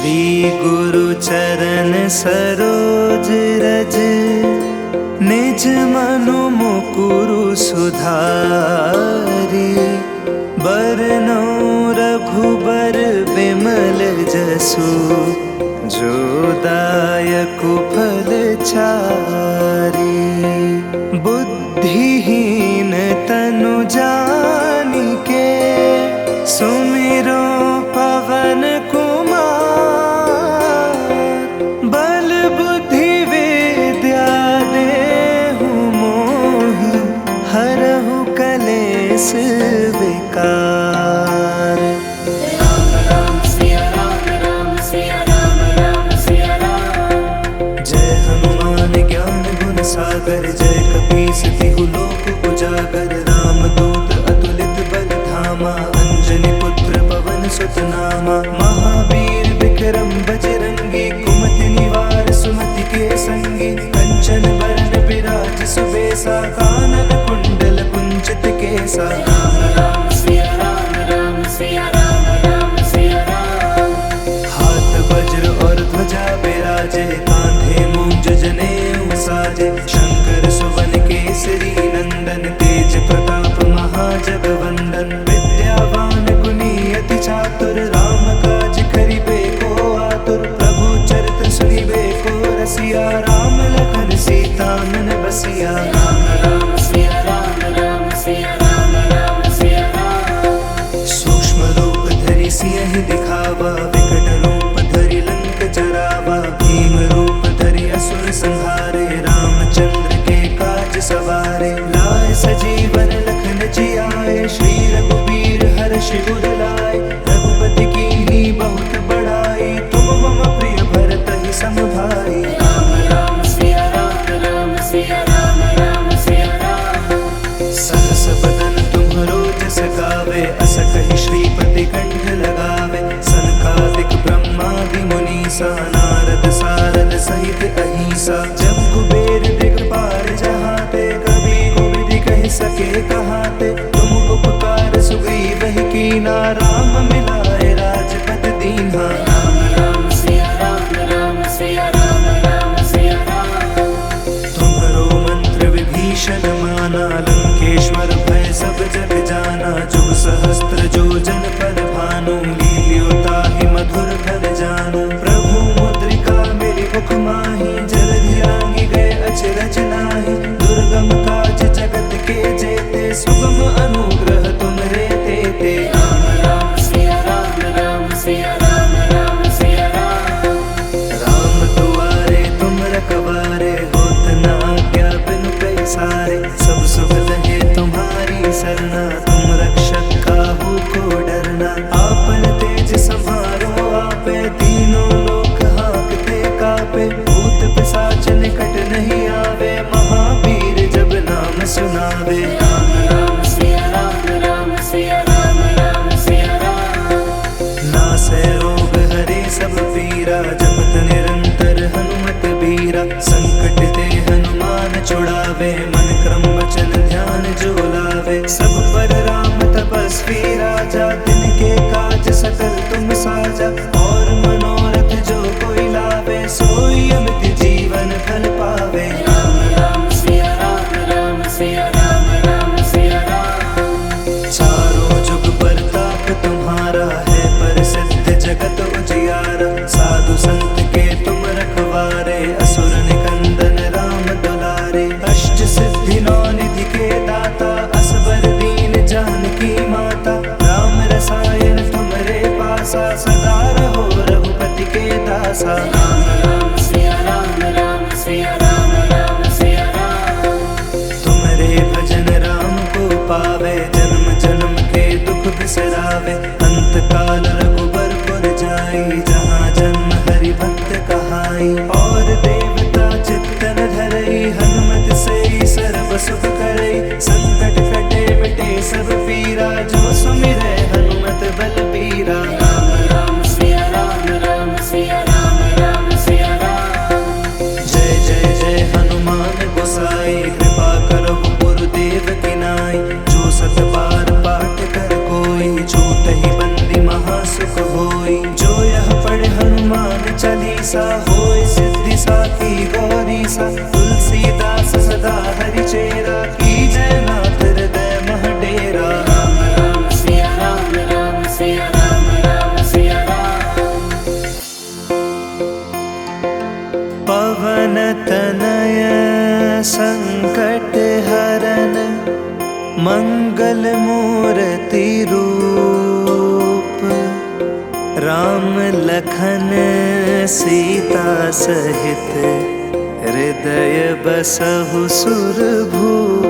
श्री गुरु चरण सरोज रज, निज मनु मुकुरु सुधारी। बरनौ रघुबर बिमल जसु, जो दायकु फल चारि। बुद्धिहीन तनु जानिके, सुमिरो पवन कुमार। बल बुद्धि विद्या देहु मोहि, हरहु कलेस विकार। राम राम सिया राम, राम सिया राम, राम सिया राम। जय हनुमान ज्ञान गुण सागर, जय कपीस तिहु लोक उजागर। राम दूत अतुलित बल धामा, अंजनी पुत्र पवन सुत नामा। महावीर विक्रम बजरंगी, कुमति निवार सुमति के संगी। कंचन बरन बिराज सुबेसा, कानन कुंडल कुंचित केसा। राम राम सिया राम, राम सिया राम, राम सिया राम। हाथ वज्र और ध्वजा विराजे, कांधे मूंज जनेऊ साजे। शंकर सुवन केसरी नंदन, तेज प्रताप महाजगवंदन। विद्यावान गुणी अति चातुर, राम काज करिबे को आतुर। प्रभु चरित्र सुनिबे को रसिया, राम लखन सीता मन बसिया। राम राम सिया राम, राम सिया राम, राम सिया राम। सूक्ष्म रूप धरि सियहि दिखावा, विकट रूप धरि लंक जरावा। भीम रूप धरि असुर संहारे, रामचंद्र के काज सवारे। लाए सजीवन लखन जियाए, श्री रघुबीर हर्षि उर लाए। रघुपति कीन्ही बहुत बड़ाई, तुम मम प्रिय भरतहि सम भाई। राम राम सिया राम, राम सिया राम, राम सिया राम। सहस बदन तुम्हरो जस गावे, अस कहि श्रीपति कंठ लगावे। सनकादिक ब्रह्मादि मुनीसा, नारद सारद सहित अहिसा। जब कुबेर दिगपाल जहाते, कबि कोविद कहि सके कहाते। तुम उपकार सुग्रीवहि कीना, राम मिलाए राजपद दीन्हा। राम राम सिया राम, राम सिया राम, राम सिया राम। तुम्हरो मंत्र विभीषण माना, लंकेश्वर भय सब जग जाना। जुग सहस्त्र जो जन पर भानु, लील्योताहि मधुर फल जानु। प्रभु मुद्रिका मेरि मुख माहि, जलधि लांघि गए अचरज नाहि। दुर्गम काज जगत के जेते, सुगम अनुग्रह तुम्हरे तेते। राम राम सिया राम, राम सिया राम, राम सिया राम। राम दुआरे तुम रखवारे, होत न आज्ञा बिनु पैसारे। सब सुख लहे तुम्हारी सरना, तुम रक्षक काहू को डरना। आपन तेज सम्हारो आपे, तीनों लोक हाँकते कापे। भूत पिशाच निकट नहीं आवे, महावीर जब नाम सुनावे। राम राम सिया राम, राम सिया राम, राम सिया राम। नासै रोग हरे सब पीरा, जपत निरंतर हनुमत बीरा। संकट ते हनुमान छुड़ावे, मन क्रम वचन ध्यान जो लावे। सब पर राम तपस्वी राजा, तिनके काज सकल तुम साजा। और मनोरथ जो कोई लावे, सोई अमित जीवन फल पावे। राम राम सिया राम, राम सिया राम, राम सिया राम। चारों जुग परताप तुम्हारा है, प्रसिद्ध जगत उजियारा। साधु संत के तुम रखवारे, असुर निकंदन राम दुलारे। अष्ट सिद्धि नौ निधि के दाता, असबर दीन जानकी माता। राम रसायन तुम्हरे पासा, सदा रहो रघुपति के दासा। राम राम सिया राम, राम सिया राम, राम सिया राम। तुम्हारे भजन राम को पावे, जन्म जन्म के दुख बिसरावे। अंत काल रघुबर पुर जाई, जहाँ जन्म हरि भक्त कहाई। और देवता चित्तन धरई, हनुमत से सर्व सुख करई। संकट कटे मिटे सब पीरा, जो सुमिरै हनुमत बलबीरा। राम राम सिया राम, राम सिया राम, राम सिया राम। जय जय जय हनुमान गोसाई, कृपा करहु गुरुदेव की नाई। जो सत बार पाठ कर कोई, छूटहि बंदी महासुख होई। जो यह पढ़े हनुमान सा होय सिद्धि साखी गौरी सा तुलसीदास सदा हरि चेरा की जय नाथ हृदय मह डेरा। राम राम सिया राम राम सिया राम राम सिया राम। पवन तनय संकट हरन मंगल मूर्ति रूप राम लखन सीता सहित हृदय बसहु सुरभूप।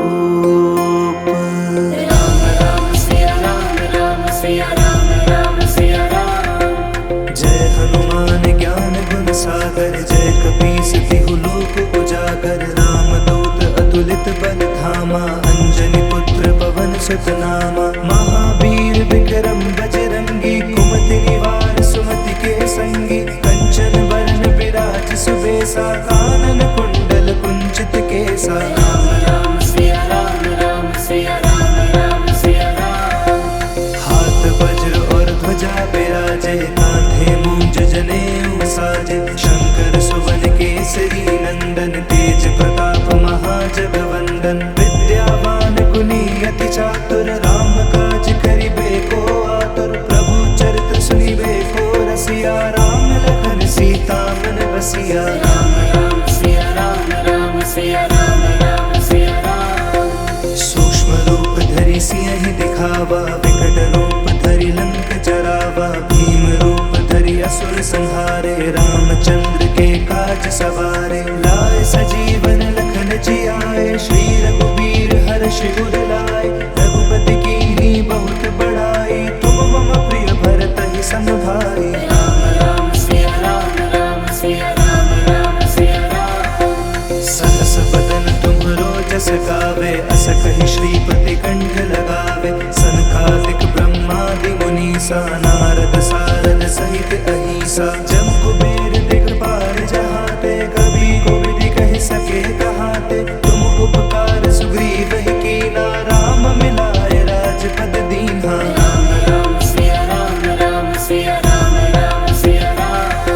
राम राम सिया राम सिया राम सिया राम। जय हनुमान ज्ञान गुण सागर जय कपीस तिहु लोक उजागर रामदूत अतुलित बल धामा अंजनी पुत्र पवन सुत नामा। महावीर विक्रम बजरंगी कुमति निवार सुमति के संगी कंचन बरन विराज सुबेसा कानन कुंडल कुंचित केसा। राम राम सिया राम सिया राम सिया राम। हाथ वज्र और ध्वजा विराजे कांधे मूंज जनेऊ साजे शंकर सुवन केसरी नंदन तेज प्रताप महाजगवंदन। विद्यावान गुणी अति चातुर राम काज करिबे को आतुर प्रभु चरित्र सुनिबे को रसिया राम लखन सीता मन बसिया। राम राम सिया राम सिया राम सिया राम। सूक्ष्म रूप धरि सियहि दिखावा विकट रूप धरि लंक जरावा भीम रूप धरि असुर संहारे रामचंद्र के काज सवारे। लाए सजीवन लखन जियाए श्री रघुबीर हर्ष उर लाए रघुपति कीन्ही बहुत बड़ाई तुम मम प्रिय भरतहि सम भाई। राम राम सिया राम सिया राम सिया राम। सहस बदन तुम्हरो जस गावे अस कहि श्रीपति कंठ लगावे सनकादिक ब्रह्मादि मुनीसा नारद सारद सहित अहिसा। जब कुबेर दिगपाल जहाते कभी कोविद कहि सके कहाते तुम उपकार सुग्रीव ही कीना राम मिलाए राजपद दीन्हा। राम राम सिया राम सिया राम सिया राम।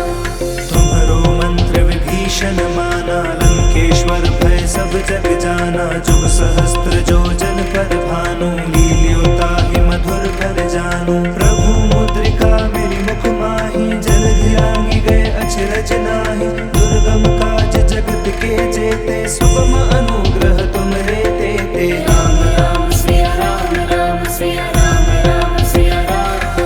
तुम्हरो मंत्र विभीषण माना लंकेश्वर भय सब जग जाना जुग सहस्त्र जो जन पर भानु लील्योताहि मधुर फल जानू। प्रभु मुद्रिका मेरी मुख माही जलधि लांघि गए अचरज नाही दुर्गम काज जगत के जेते सुगम अनुग्रह तुम्हरे तेते। राम राम सिया राम सिया राम सिया राम।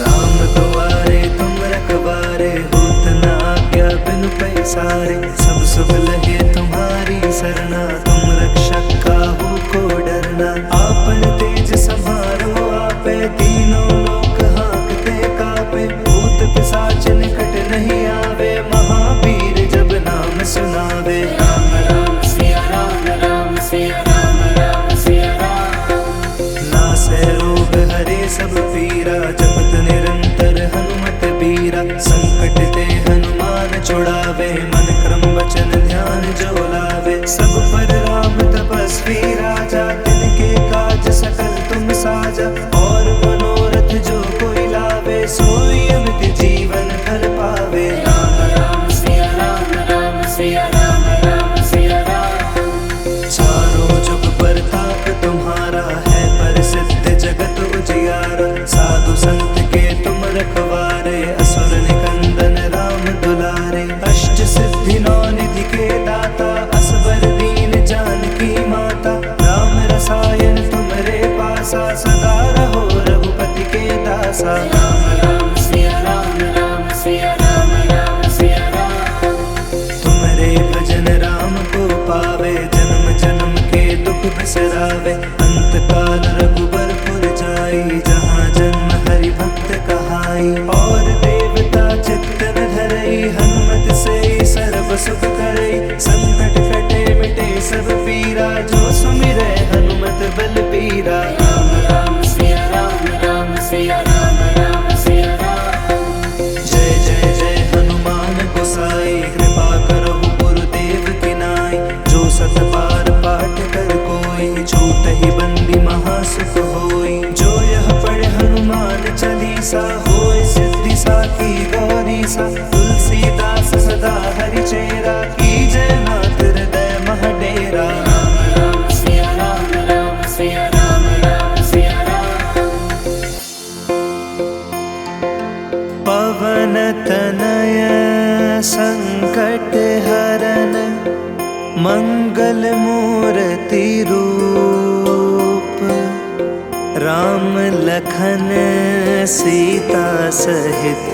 राम दुआरे तुम रखवारे होत न आज्ञा बिनु पैसारे सब सुख लगे तुम्हारी सरना तुम रक्षक काहू को डरना। आपन तेज समारो आपे तीनों लोक हाँकते कापे भूत पिशाच निकट नहीं आवे महावीर जब नाम सुनावे। राम राम सिया राम सिया राम सिया राम। नासै रोग हरे सब पीरा जपत निरंतर हनुमत बीरा संकट ते हनुमान छुड़ावे मन क्रम वचन ध्यान जो लावे। सब पर राम तपस्वी राजा तिनके काज सकल तुम साजा और मनोरथ जो कोई लावे सोई अमित जीवन फल पावे। राम राम सिया राम सिया राम सिया राम। चारों जुग परताप तुम्हारा है प्रसिद्ध जगत उजियारा साधु संत के तुम रखवारे असुर निकंदन राम दुलारे। अष्ट सिद्धि नौ निधि के दाता असबर दीन जानकी माता राम रसायन तुम्हरे पासा सदा रहो रघुपति के दासा। राम राम सिया राम सिया राम सिया राम। तुम्हारे भजन राम को पावे जन्म जन्म के दुख बिसरावे अंत काल रघुबरपुर जाई जहाँ जन्म हरि भक्त कहाई। और देवता चित्तन धरई हनुमत से सर्व सुख करई संकट कटे मिटे सब पीरा जो सुमिरै हनुमत बल बीरा। राम राम सिया राम सिया राम सिया राम। जय जय जय हनुमान गोसाई कृपा करहु गुरुदेव की नाई जो सत बार पाठ कर कोई छूट ही बंदी महासुख होई। जो यह पढ़े हनुमान चालीसा होय सिद्धि साखी गौरी सा तुलसीदास मंगल मूर्ति रूप, राम लखन सीता सहित,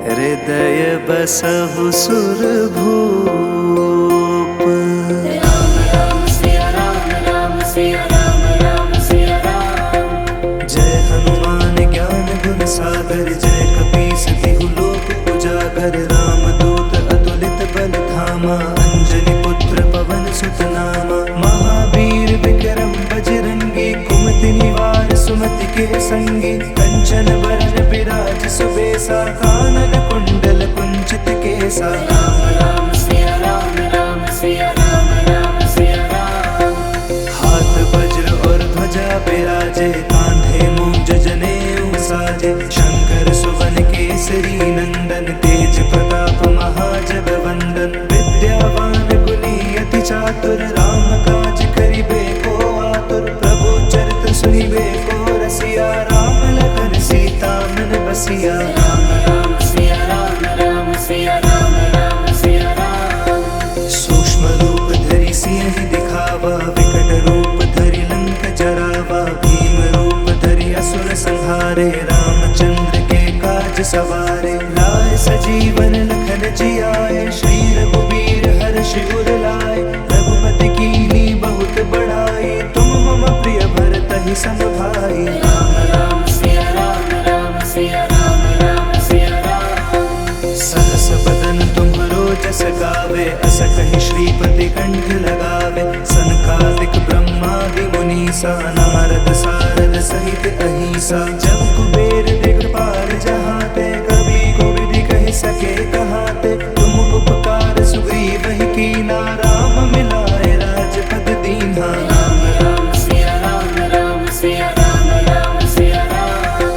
हृदय बसहु सुरभूप। राम राम सिया राम, राम सिया राम, राम सिया राम। जय हनुमान ज्ञान गुण सागर, जय कपीस तिहु लोक उजागर। राम दूत अतुलित बल धामा, अंजनी पुत्र पवन सुत नामा। महावीर विक्रम बजरंगी, कुमति निवार सुमति के संगी। कंचन बरन बिराज सुबेसा, कानन कुंडल कुंचित केसा। राम राम सिया राम, राम सिया राम, राम सिया राम। हाथ वज्र और ध्वजा बिराजे, कांधे मूंज जनेऊ साजे। शंकर सुवन केसरी नंदन, तेज प्रताप महाजग वंदन। विद्यावान गुणी अति चातुर, राम काज करिबे को आतुर। प्रभु चरित्र सुनिबे को रसिया, राम लखन सीता मन बसिया। राम राम सिया राम, राम सिया राम, राम सिया राम। सूक्ष्म रूप धरि सियहि दिखावा, विकट रूप धरि लंक जरावा। भीम रूप धरि असुर संहारे, रामचंद्र के काज सवारे। लाए सजीवन लखन जियाए, श्री रघुबीर हर्षि उर लाए। रघुपति कीन्ही बहुत बड़ाई, तुम मम प्रिय भरतहि सम भाई। राम राम सिया राम, राम सिया राम, राम सिया राम। सहस बदन तुम्हरो जस गावे, अस कहि श्रीपति कंठ लगावे। सनकादिक ब्रह्मादि मुनीसा, नारद सारद सहित अहिसा। जब कुबेर दिगपाल जहाते, कवि कोविद कहि सके कहाते। तुम उपकार सुग्रीवहि कीना, राम मिलाए राजपद दीन्हा। राम राम सिया राम, राम सिया राम, राम सिया राम।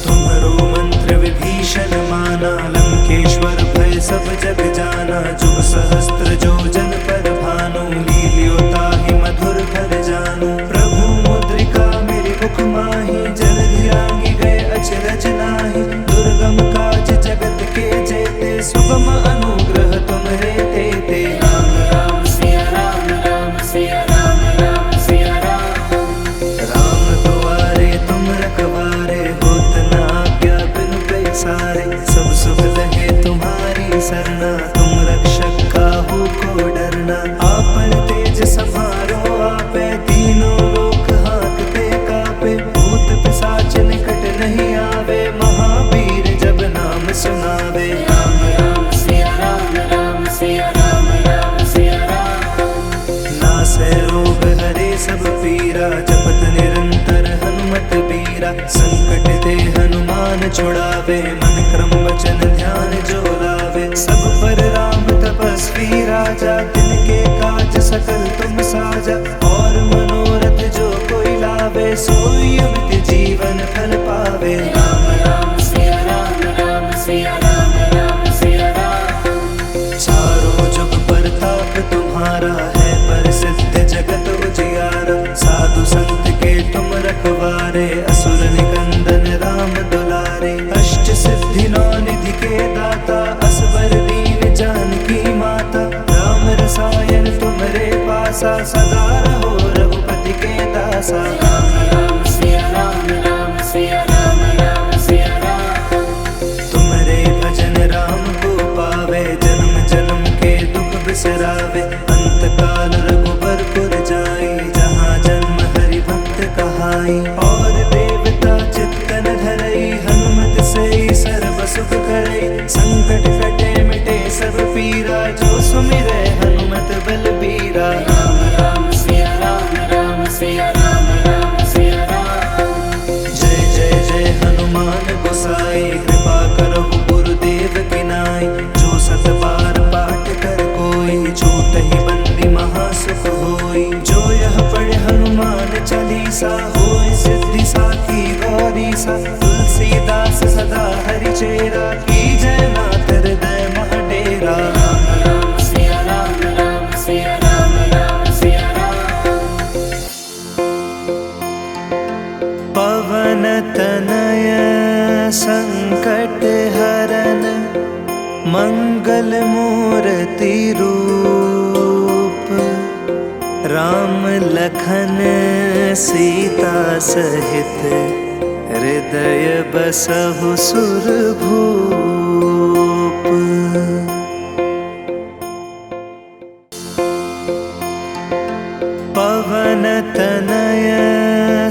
तुम्हरो मंत्र विभीषण माना, लंकेश्वर भय सब जग जाना। जुग सहस्त्र जो जन पर भानु, लील्योताहि मधुर फल जानू। प्रभु मुद्रिका मेरि मुख माहि, जलधि लांघि गए अचरज नाहि। दुर्गम काज जगत के जेते, सुगम अनुग्रह तुम्हरे तेते। राम राम सिया राम, राम सिया राम, राम सिया राम। राम दुआरे तुम रखवारे, होत न आज्ञा बिनु पैसारे। सब सुख लहे तुम्हारी सरना, तुम रक्षक काहू को डरना। आपन तेज समारो आपे, तीनों लोक हाँकते कापे। भूत पिशाच निकट नहीं आवे, महावीर जब नाम सुनावे। राम राम सिया राम, राम सिया राम, राम सिया राम। नासै रोग हरे सब पीरा, जपत निरंतर हनुमत बीरा। संकट ते हनुमान छुड़ावे, मन क्रम वचन ध्यान जो लावे। सब पर राम तपस्वी राजा, तिनके काज सकल तुम साजा। और मनोरथ जो कोई लावे, सोई अमित जीवन फल पावे। राम राम सिया राम, राम सिया राम, राम सिया राम। चारों जुग परताप तुम्हारा है, प्रसिद्ध जगत उजियारा। साधु संत के तुम रखवारे, असुर निकंदन राम दुलारे। अष्ट सिद्धि नौ निधि के दाता, असबर दीन जानकी माता। राम रसायन तुमरे पासा, सदा रहो रघुपति के दासा। राम राम सिया राम, राम सिया राम, राम सिया राम। तुमरे भजन राम को पावे, जन्म जन्म के दुख बिसरावे। अंत काल रघुबरपुर जाई, जहाँ जन्म हरि भक्त कहाई। और देवता चित्तन धरई, हनुमत से सर्व सुख करई। संकट कटे मिटे सब पीरा, जो सुमिरै हनुमत बलबीरा। राम राम सिया राम, राम सिया राम, राम सिया राम। जय जय जय हनुमान गोसाई, कृपा करहु गुरुदेव की नाई। जो सत बार पाठ कर कोई, छूटहि बंदी महासुख होई। जो यह पढ़े हनुमान चालीसा, होय सिद्धि साखी गौरी सा। तुलसीदास सदा हरि चेरा, की जय नाथ हृदय मह डेरा। राम राम सिया राम, राम सिया राम, राम सिया राम। पवन तनय संकट हरन, मंगल मूर्ति रूप। राम लखन सीता सहित हृदय बसहु सुरभूप। पवन तनय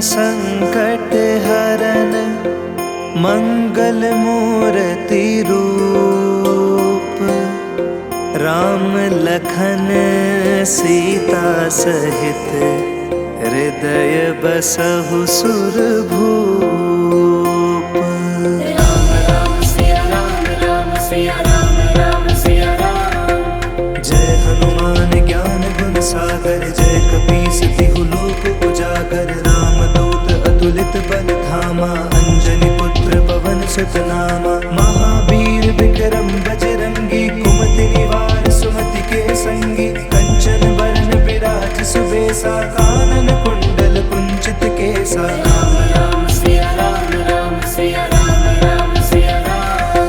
संकट हरन मंगल मूर्ति रूप। राम लखन सीता सहित हृदय बसहु सुरभूप। राम राम सिया राम, राम सिया राम, राम सिया राम। जय हनुमान ज्ञान गुण सागर, जय कपीस तिहु लोक उजागर। राम दूत अतुलित बल धामा, अंजनी पुत्र पवन सुत नामा। महावीर विक्रम बजरंगी, कुमति निवार सुमति के संगी। कंचन बरन विराज सुबेसा, कानन कुंडल कुंचित केसा। राम राम सिया राम, राम सिया राम, राम सिया राम।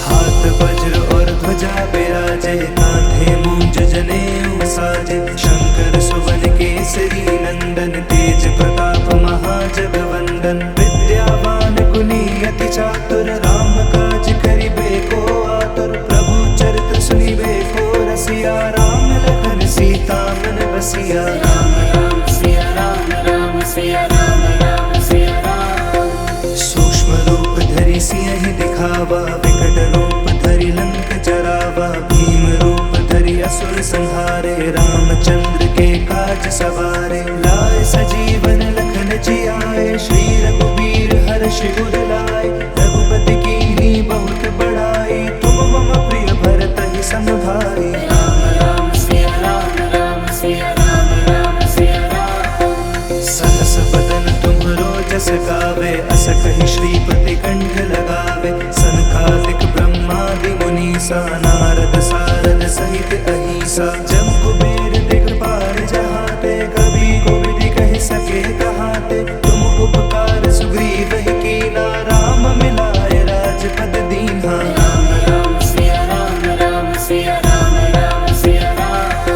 हाथ वज्र और ध्वजा विराजे, कांधे मूंज जनेऊ साजे। शंकर सुवन केसरी नंदन, तेज प्रताप महाजगवंदन। विद्यावान गुणी अति चातुर, राम काज करिबे को आतुर। प्रभु चरित्र सुनिबे को रसिया, राम लखन सीता मन बसिया। राम राम सिया राम, राम सिया राम, राम सिया राम। सूक्ष्म रूप धरि सियहि दिखावा, विकट रूप धरि लंक जरावा। भीम रूप धरि असुर संहारे, रामचंद्र के काज सवारे। लाए सजीवन लखन जियाए, श्री रघुबीर हर्षि उर लाए। रघुपति कीन्ही बहुत बड़ाई, तुम मम प्रिय भरतहि सम भाई। राम राम सिया राम, राम सिया राम, राम सिया राम। सहस बदन तुम्हरो जस गावे, अस कहि श्रीपति कंठ लगावे। सनकादिक ब्रह्मादि मुनीसा, नारद सारद सहित अहिसा। जब कुबेर दिखपाल जहाते, कभी कोविद कहि सके कहाते। तुम उपकार सुग्रीव ही कीना, राम मिलाए राजपद दीन्हा। राम राम सिया राम, राम सिया राम, राम सिया राम।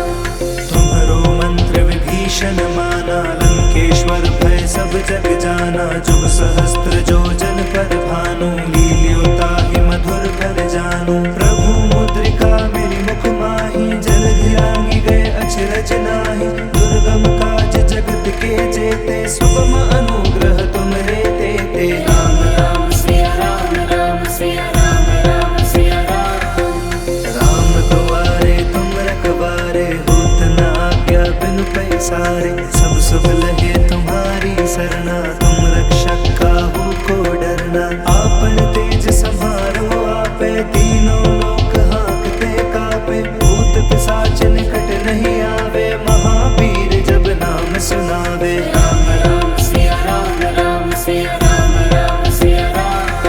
तुम्हरो मंत्र विभीषण माना, लंकेश्वर भय सब जग जाना। जुग सहस्त्र जो जन पर भानु, लील्योताहि मधुर फल जानू। प्रभु मुद्रिका मेरी मुख माही, जलधि लांघि गए अचरज नाही। दुर्गम काज जगत के जेते, सुगम अनुग्रह तुमरे तेते। राम राम सिया राम, राम सिया राम, राम सिया राम। राम दुआरे तुम रखवारे, होत न आज्ञा बिनु पैसारे। सब सुख लगे तुम्हारी सरना, तुम रक्षक काहू को डरना। आपन तेज समारो आपे, तीनों लोक हाँकते कापे। भूत पिशाच निकट नहीं आवे, महावीर जब नाम सुनावे। राम राम सिया राम, राम सिया राम, राम सिया राम।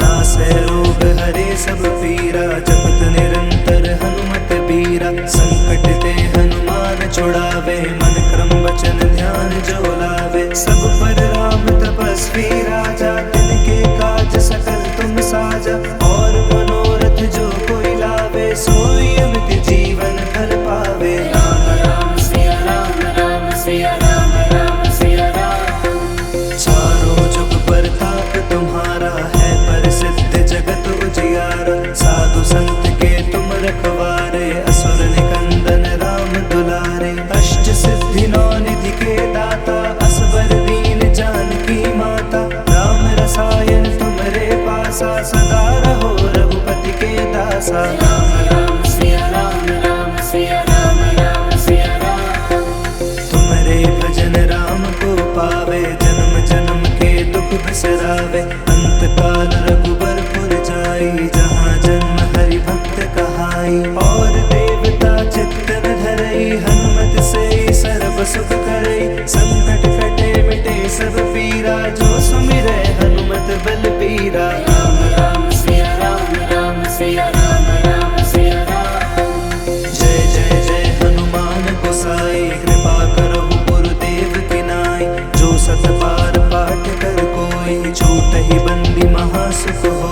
नासै रोग हरे सब पीरा, जपत निरंतर हनुमत बीरा। संकट ते हनुमान छुड़ावे, मन क्रम वचन ध्यान जो लावे। सब पर राम तपस्वी राजा, तिनके काज सकल तुम साजा। और मनोरथ जो कोई लावे, सोई अमित जीवन फल पावे। राम राम सिया राम, राम सिया राम, राम सिया राम। चारों जुग परताप तुम्हारा है, प्रसिद्ध जगत उजियारा। साधु संत के तुम रखवारे, असुर निकंदन राम दुलारे। अष्ट सिद्धि नौ निधि के दाता, असबर दीन जानकी माता। राम रसायन तुम्हरे पासा, सदा रहो रघुपति के दासा। राम राम सिया राम, राम सिया राम, राम सिया राम। तुम्हारे भजन राम को पावे, जन्म जन्म के दुख बिसरावे। अंत काल रघुबरपुर जाई, जहाँ जन्म हरि भक्त कहाई। और देवता चित्तन धरई, हनुमत से सर्व सुख करई। संकट कटे मिटे सब पीरा, जो सुमिरै हनुमत बल पीरा। राम राम सिया राम, राम सिया राम, राम सिया राम। जय जय जय हनुमान गोसाई, कृपा करहु गुरुदेव की नाई। जो सत बार पाठ कर कोई, छूटहि बंदी महासुख होय।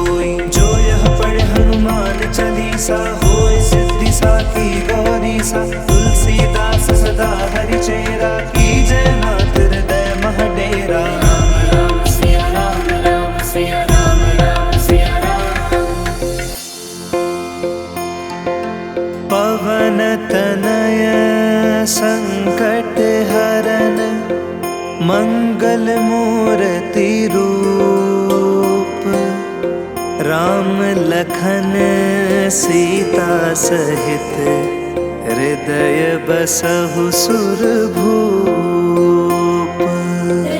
राम लखन सीता सहित हृदय बसहु सुरभूप।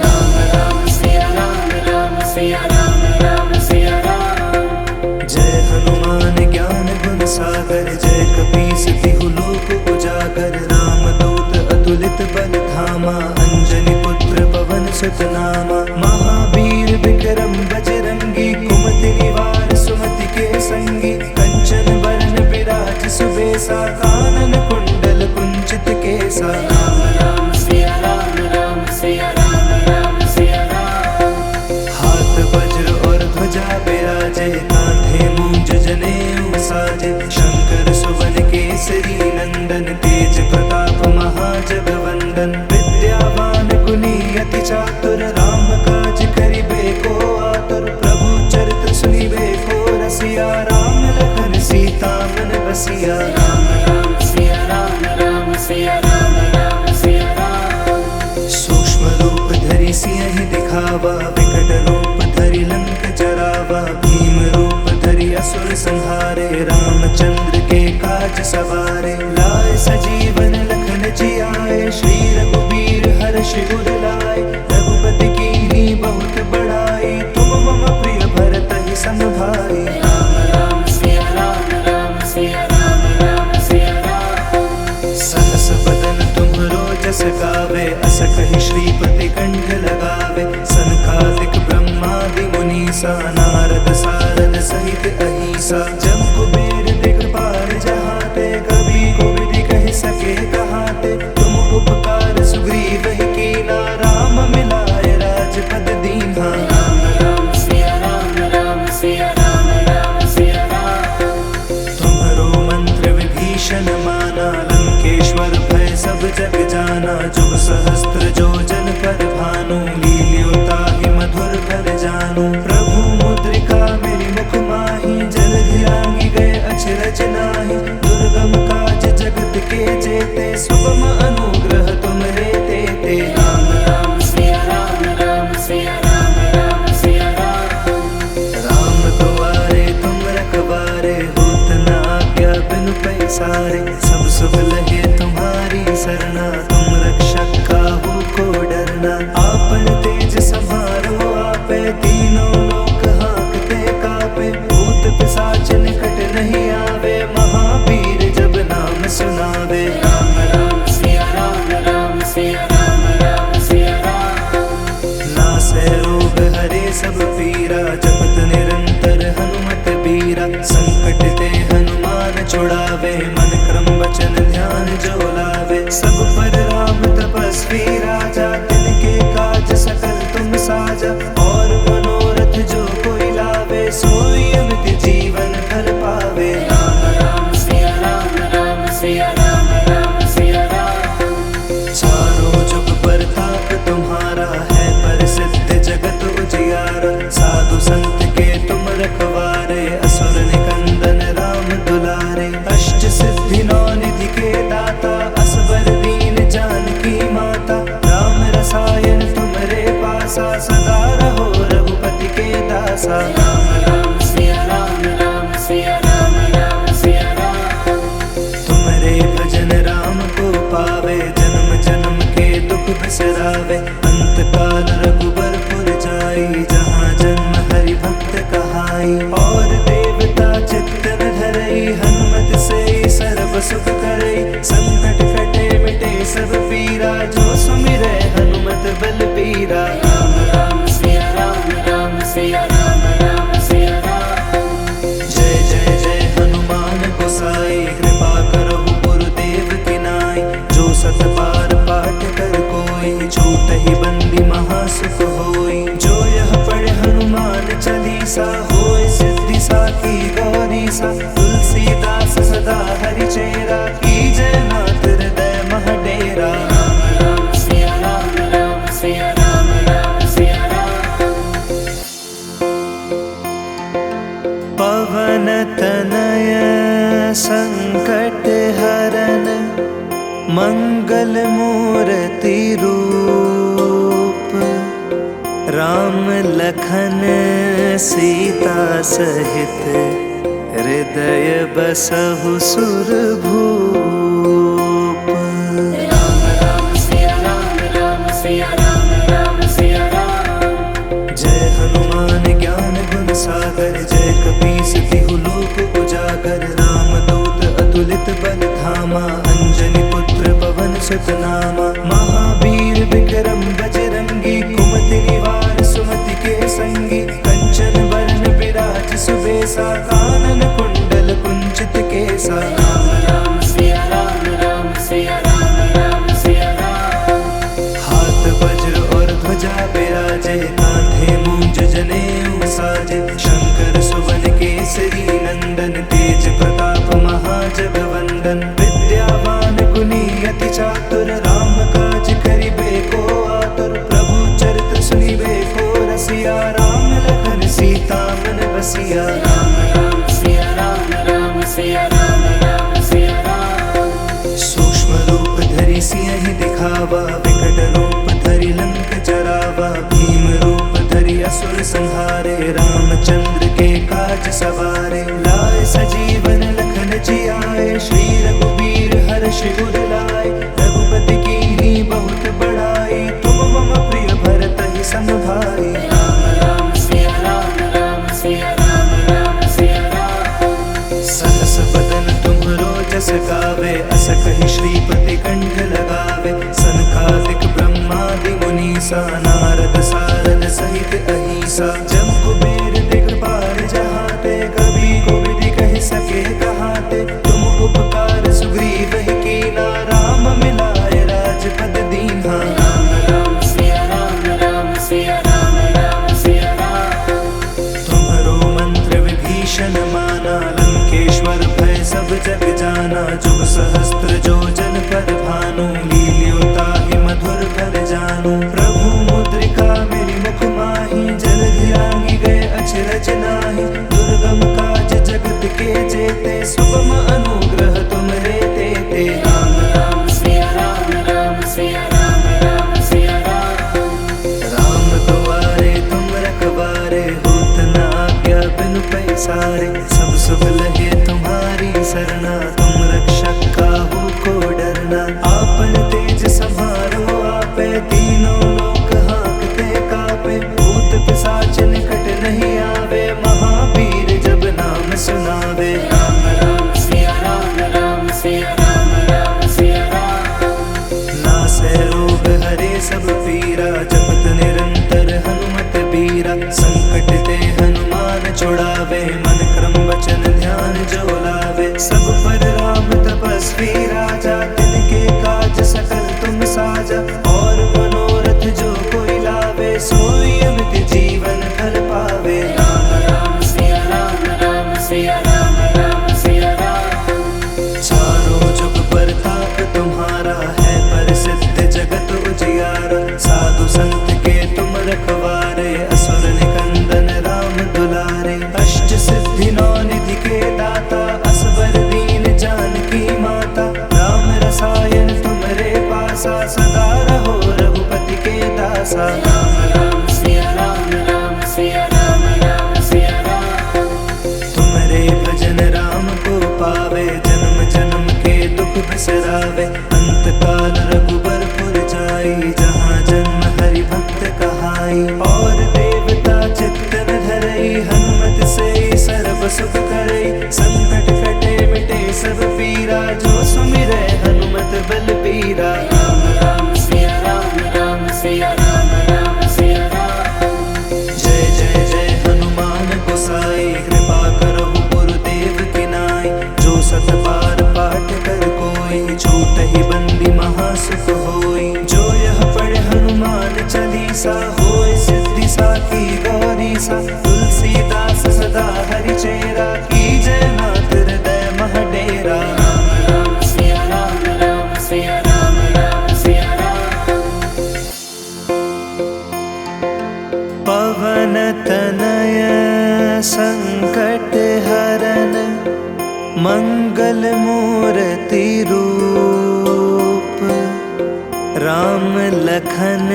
राम राम सिया राम, राम सिया राम, राम सिया राम। जय हनुमान ज्ञान गुण सागर, जय कपीस तिहु लोक उजागर। राम दूत अतुलित बल धामा, अंजनी पुत्र पवन सुत नामा। महावीर विक्रम बजरंगी, कुमति निवार सुमति के संगी। कंचन बरन विराज सुबेसा, कानन कुंडल कुंचित केसा। राम राम सिया राम, राम सिया राम, राम सिया राम। हाथ वज्र और ध्वजा विराजे, कांधे मूंज जनेऊ साजे। शंकर सुवन केसरी नंदन, तेज प्रताप महाजगवंदन। विद्यावान गुणी अति चातुर, राम काज करिबे को आतुर। प्रभु चरित्र सुनिबे को रसिया, राम लखन सीता मन बसिया। राम राम सिया राम, राम सिया राम, राम सिया राम। सूक्ष्म रूप धरि सियहि दिखावा, विकट रूप धरि लंक जरावा। भीम रूप धरि असुर संहारे, रामचंद्र के काज सवारे। लाए सजीवन लखन जियाए, श्री रघुबीर हर्षि उर लाए। रघुपति कीन्ही बहुत बड़ाई, तुम मम प्रिय भरतहि सम भाई। राम राम सिया राम, राम सिया राम, राम सिया राम। सहस बदन तुम्हरो जस गावे, अस कहि श्रीपति कंठ लगावे। सनकादिक ब्रह्मादि मुनीसा, नारद सारद सहित अहिसा। जब कुबेर दिखपाल जहाते, कभी कोविद कहि सके कहाते। तुम उपकार सुग्रीव ही कीना, राम मिलाए राजपद दीन्हा। राम राम सिया राम, राम सिया राम, राम सिया राम। तुम्हरो मंत्र विभीषण माना, लंकेश्वर भय सब जग जाना। जुग सहस्त्र जो जन पर भानु, लील्योता ही मधुर फल जानू। प्रभु मुद्रिका मेरी मुख माही, जलधि लांघि गए अचरज नाही। दुर्गम काज जगत के जेते, सुगम अनुग्रह तुम्हरे तेते। राम राम सिया राम, राम सिया राम, राम सिया राम। राम दुआरे तुम रखवारे, होत न आज्ञा बिनु पैसारे। सब सुख लहे तुम्हारी सरना, तुम रक्षक काहू को डरना। आपन तेज समारो आपे, तीनों लोक हांकते कापे। भूत पिशाच निकट नहीं आवे, महावीर जब नाम सुनावे। राम राम सिया राम, राम सिया राम, राम सिया राम। नासै रोग हरे सब पीरा, जपत निरंतर हनुमत बीरा। संकट ते हनुमान छुड़ावे, मन क्रम वचन ध्यान जो लावे। सब पर राम तपस्वी राजा, तिनके काज सकल तुम साजा। और मनोरथ जो कोई लावे, सोई अमित जीवन फल पावे। राम राम सिया राम, राम सिया राम, राम सिया राम। चारों जुग परताप तुम्हारा है, प्रसिद्ध जगत उजियारा। साधु संत के तुम रखवारे, असुर निकंदन राम दुलारे। अष्ट सिद्धि नौ निधि के दाता, असबर दीन जानकी माता। राम रसायन तुम्हरे पासा, सदा रहो रघुपति के दासा। राम राम सिया राम, राम सिया राम, राम सिया राम। तुम्हारे भजन राम को पावे, जन्म जन्म के दुख बिसरावे। अंत काल रघुबरपुर जाई, जहाँ जन्म हरि भक्त कहाई। और देवता चित्तन धरई, हनुमत से सर्व सुख करई। संकट कटे मिटे सब पीरा, जो सुमिरै हनुमत बल बीरा। राम राम सिया राम, राम सिया राम, राम सिया राम। जय जय जय हनुमान गोसाई, कृपा करहु गुरुदेव की नाई। जो सत बार पाठ कर कोई, छूटहि बंदी महासुख होई। जो यह पढ़े हनुमान चालीसा, होय सिद्धि साखी गौरीसा। तुलसीदास सदा हरि चेरा, कीजय नाथ हृदय मह डेरा। राम राम सिया राम, राम सिया राम, राम सिया राम। पवन तनय संकट हरन, मंगल मूर्ति रूप। राम राम लखन सीता सहित हृदय बसहु सुरभूप। राम राम सिया राम, राम सिया राम, राम सिया राम। जय हनुमान ज्ञान गुण सागर, जय कपीस तिहु लोक उजागर। राम दूत अतुलित बल धामा, अंजनी पुत्र पवन सुत नामा। महावीर विक्रम बजरंगी, कुमति निवार सुमति के संगी। कंचन वरण विराज सुबेसा, कानन कुंडल कुंचित केसा। राम राम सिया राम, राम सिया राम, राम सिया राम। हाथ वज्र और ध्वजा विराजे, कांधे मूंज जनेऊ साजे। शंकर सुवन केसरी नंदन, तेज प्रताप महाजगवंदन। विद्यावान गुणी अति चातुर, राम काज करिबे को आतुर। प्रभु चरित्र सुनिबे को रसिया, राम लखन सीता मन बसिया। राम राम सिया राम, राम सिया राम, राम सिया राम। सूक्ष्म रूप धरि सियहि दिखावा, विकट रूप धरि लंक जरावा। भीम रूप धरि असुर संहारे, रामचंद्र के काज सवारे। लाए सजीवन लखन जियाए, श्री रघुबीर हर्षि उर लाए। रघुपति कीन्ही बहुत बड़ाई, तुम मम प्रिय भरतहि सम भाई। राम राम सिया राम, राम सिया राम, राम सिया राम। सहस बदन तुम्हरो जस गावे, अस कहि श्रीपति कंठ लगावे। सनकादिक ब्रह्मादि मुनीसा, नारद सारद सहित अहिसा। जब कुबेर दिखपाल जहाते, कभी कोविद कहि सके कहाते। तुम उपकार सुग्रीव ही कीना, राम मिलाए राजपद दीन्हा। राम राम सिया राम, राम सिया राम, राम सिया राम। तुम्हरो मंत्र विभीषण माना, लंकेश्वर भय सब जग जाना। जुग सहस्त्र जो जन पर भानु, लील्योताहि मधुर फल जानू। प्रभु मुद्रिका मेरी मुख माही, जलधि लांघि गए अचरज नाही। दुर्गम काज जगत के जेते, सुगम अनुग्रह तुमरे तेते। राम राम सिया राम, राम सिया राम, राम सिया राम। राम दुआरे तुम रखवारे, होत न आज्ञा बिनु पैसारे। सब सुख लगे तुम्हारी सरना, तुम रक्षक काहू को डरना। आपन तेज समारो आपे, तीनों लोक हाँकते कापे। भूत पिशाच निकट नहीं आवे, महावीर जब नाम सुनावे। राम राम सिया राम, राम सिया राम, राम सिया राम। नासै रोग हरे सब पीरा, जपत निरंतर हनुमत बीरा। संकट ते हनुमान छुड़ावे, मन क्रम वचन ध्यान जो लावे। सब पर राम तपस्वी राजा, तिनके काज सकल तुम साजा। और मनोरथ जो कोई लावे, सोई अमित जीवन फल पावे। राम राम सिया राम, राम सिया राम, राम सिया राम। चारों जुग परताप तुम्हारा है, प्रसिद्ध जगत उजियारा। साधु संत के तुम रखवारे, असुर निकंदन राम दुलारे। अष्ट सिद्धि नौ निधि के दाता, असबर दीन जानकी माता। राम रसायन तुमरे पासा, सदा रहो रघुपति के दासा। राम राम सिया राम, राम सिया राम, राम सिया राम। तुमरे भजन राम को पावे, जन्म जन्म के दुख बिसरावे। अंत काल रघुबरपुर जाई, जहाँ जन्म हरि भक्त कहाई। और देवता चित्तन धरई, हनुमत से सर्व सुख करई। संकट कटे मिटे सब पीरा, जो सुमिरै हनुमत बल बीरा। राम राम सिया राम, राम सिया राम, राम सिया राम। जय जय जय हनुमान गोसाई, कृपा करहु गुरुदेव की नाई। जो सत बार पाठ कर कोई, छूटहि बंदी महासुख होई। जो यह पढ़े हनुमान चालीसा, होय सिद्धि साखी गौरीसा। तुलसीदास सदा हरि चेरा, कीजय नाथ हृदय मह डेरा। राम राम सिया राम, राम सिया राम, राम सिया राम। पवन तनय संकट हरन, मंगल मूर्ति रूप। राम लखन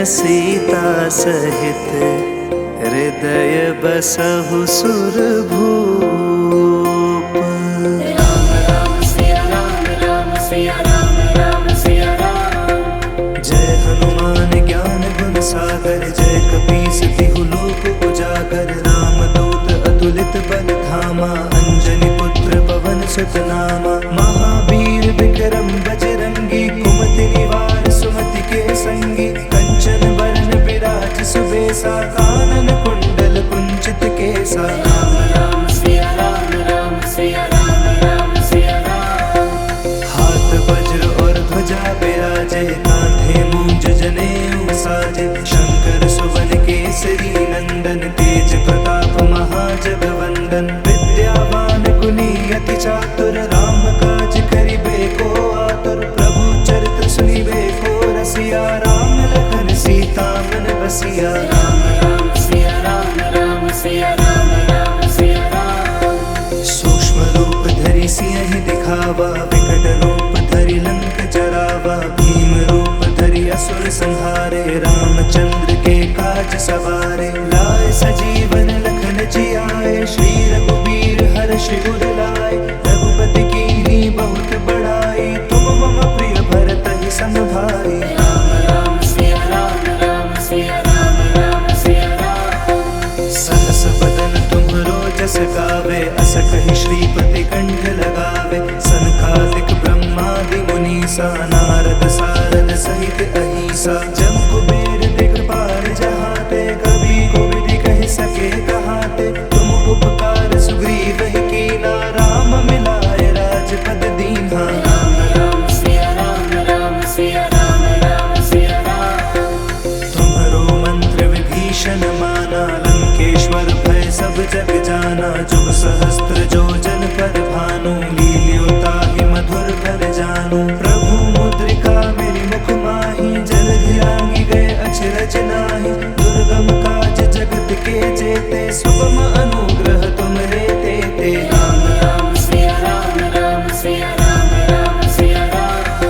सीता सहित हृदय बसहु सुरभूप। राम राम सिया राम, राम सिया राम, राम सिया राम। जय हनुमान ज्ञान गुण सागर, जय कपीस तिहु लोक उजागर। राम दूत अतुलित बल धामा, अंजनी पुत्र पवन सुत नामा। महावीर विक्रम बजरंगी, कुमति निवार सुमति के संगी। कंचन वरण विराज सुबेसा, कानन कुंडल कुंचित केसा। राम राम सिया राम, राम सिया राम, राम सिया राम। हाथ वज्र और ध्वजा विराजे, कांधे मूंज जनेऊ साजे। शंकर सुवन केसरी नंदन, तेज प्रताप महाजगवंदन। विद्यावान गुणी अति चातुर, राम काज करिबे को आतुर। प्रभु चरित्र सुनिबे को रसिया, राम लखन सीता मन बसिया। राम राम सिया राम, राम सिया राम, राम सिया राम। सूक्ष्म रूप धरि सियहि दिखावा, विकट रूप धरि लंक जरावा। भीम रूप धरि असुर संहारे, रामचंद्र के काज सवारे। लाए सजीवन लखन जियाए, श्री रघुबीर हर्षि उर लाए। रघुपति कीन्ही बहुत बड़ाई, तुम मम प्रिय भरत ही सम भाई। राम राम सिया राम, राम सिया राम, राम सिया राम। सहस बदन तुम्हरो जस गावे, अस कहि श्रीपति कंठ लगावे। सनकादिक ब्रह्मादि मुनीसा, नारद सारद सहित अहिसा। जब कुबेर दिखपाल जहाते, कभी कोविद कहि सके कहाते। तुम उपकार सुग्रीव ही कीना, राम मिलाए राजपद दीन्हा। राम राम सिया राम, राम सिया राम, राम सिया राम। तुम्हरो मंत्र विभीषण माना, लंकेश्वर भय सब जग जाना। जुग सहस्त्र जो जन पर भानु, लील्योताहि मधुर फल जानू। प्रभु मुद्रिका मेरी मुख माही, जलधि लांघि गए अचरज नाही। दुर्गम काज जगत के जेते, सुगम अनुग्रह तुमरे तेते। राम राम सिया राम, राम सिया राम, राम सिया राम।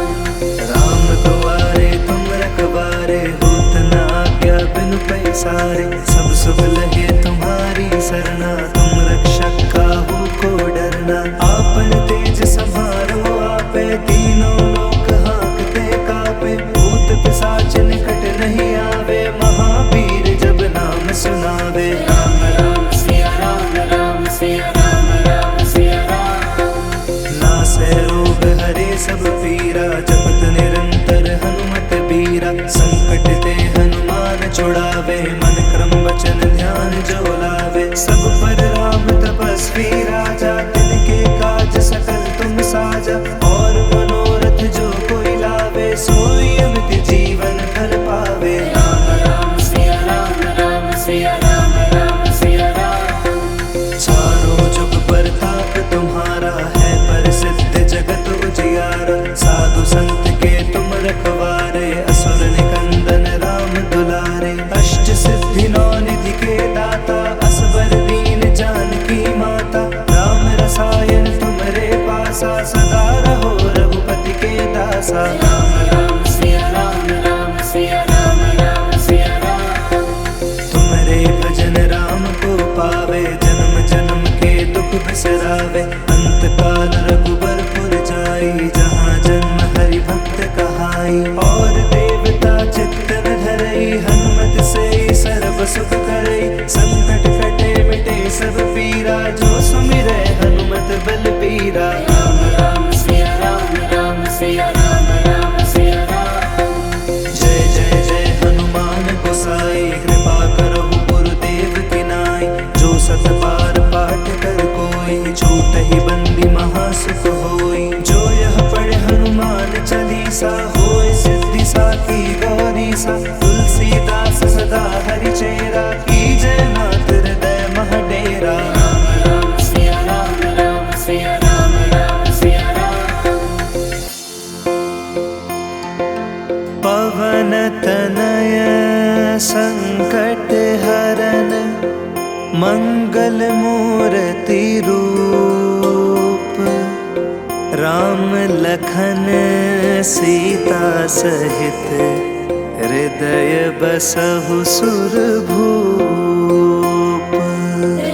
राम दुआरे तुम रखवारे, होत न आज्ञा बिनु पैसारे। सब सुख लहे तुम्हारी सरना, तुम रक्षक काहू को डरना। आपन तेज समारो आपे, तीनों लोक हाँकते कापे। भूत पिशाच निकट नहीं आवे, महावीर जब नाम सुनावे। राम राम सिया राम, राम सिया राम, राम सिया राम। नासै रोग हरे सब पीरा, जपत निरंतर हनुमत बीरा। संकट ते हनुमान छुड़ावे, मन क्रम वचन ध्यान जो लावे। सब पर राम तपस्वी राजा, तिनके काज सकल तुम साजा। और मनोरथ जो कोई लावे, सोई अमित जीवन फल पावे। राम राम सिया राम, राम सिया राम, राम सिया राम। चारों जुग परताप तुम्हारा है, प्रसिद्ध जगत उजियारा। साधु संत के तुम रखवारे, असुर निकंदन राम दुलारे। अष्ट सिद्धि नौ निधि के दाता, असबर दीन जानकी माता। राम रसायन तुमरे पासा, सदा रहो रघुपति के दासा। राम राम सिया राम, राम सिया राम, राम सिया राम। तुमरे भजन राम को पावे, जन्म जन्म के दुख बिसरावे। अंत काल रघुबर पुर जाई, जहाँ जन्म हरि भक्त कहाई। और देवता चित्तन धरई, हनुमत से सर्व सुख करई। संकट कटे मिटे सब पीरा, जो सुमिरै हनुमत बल पीरा। राम राम सिया राम, राम सिया राम, राम सिया राम। जय जय जय हनुमान गोसाई, कृपा करहु गुरुदेव की नाई। जो सत बार पाठ कर कोई, छूटहि बंदी महासुख होई। जो यह पढ़े हनुमान चालीसा, होय सिद्धि साखी गौरीसा। तुलसीदास सदा हरि चेरा, कीजय नाथ हृदय मह डेरा। राम राम सिया राम, राम सिया राम, राम सिया राम। पवन तनय संकट हरन, मंगल मूर्ति रूप। राम लखन सीता सहित हृदय बसहु सुरभूप।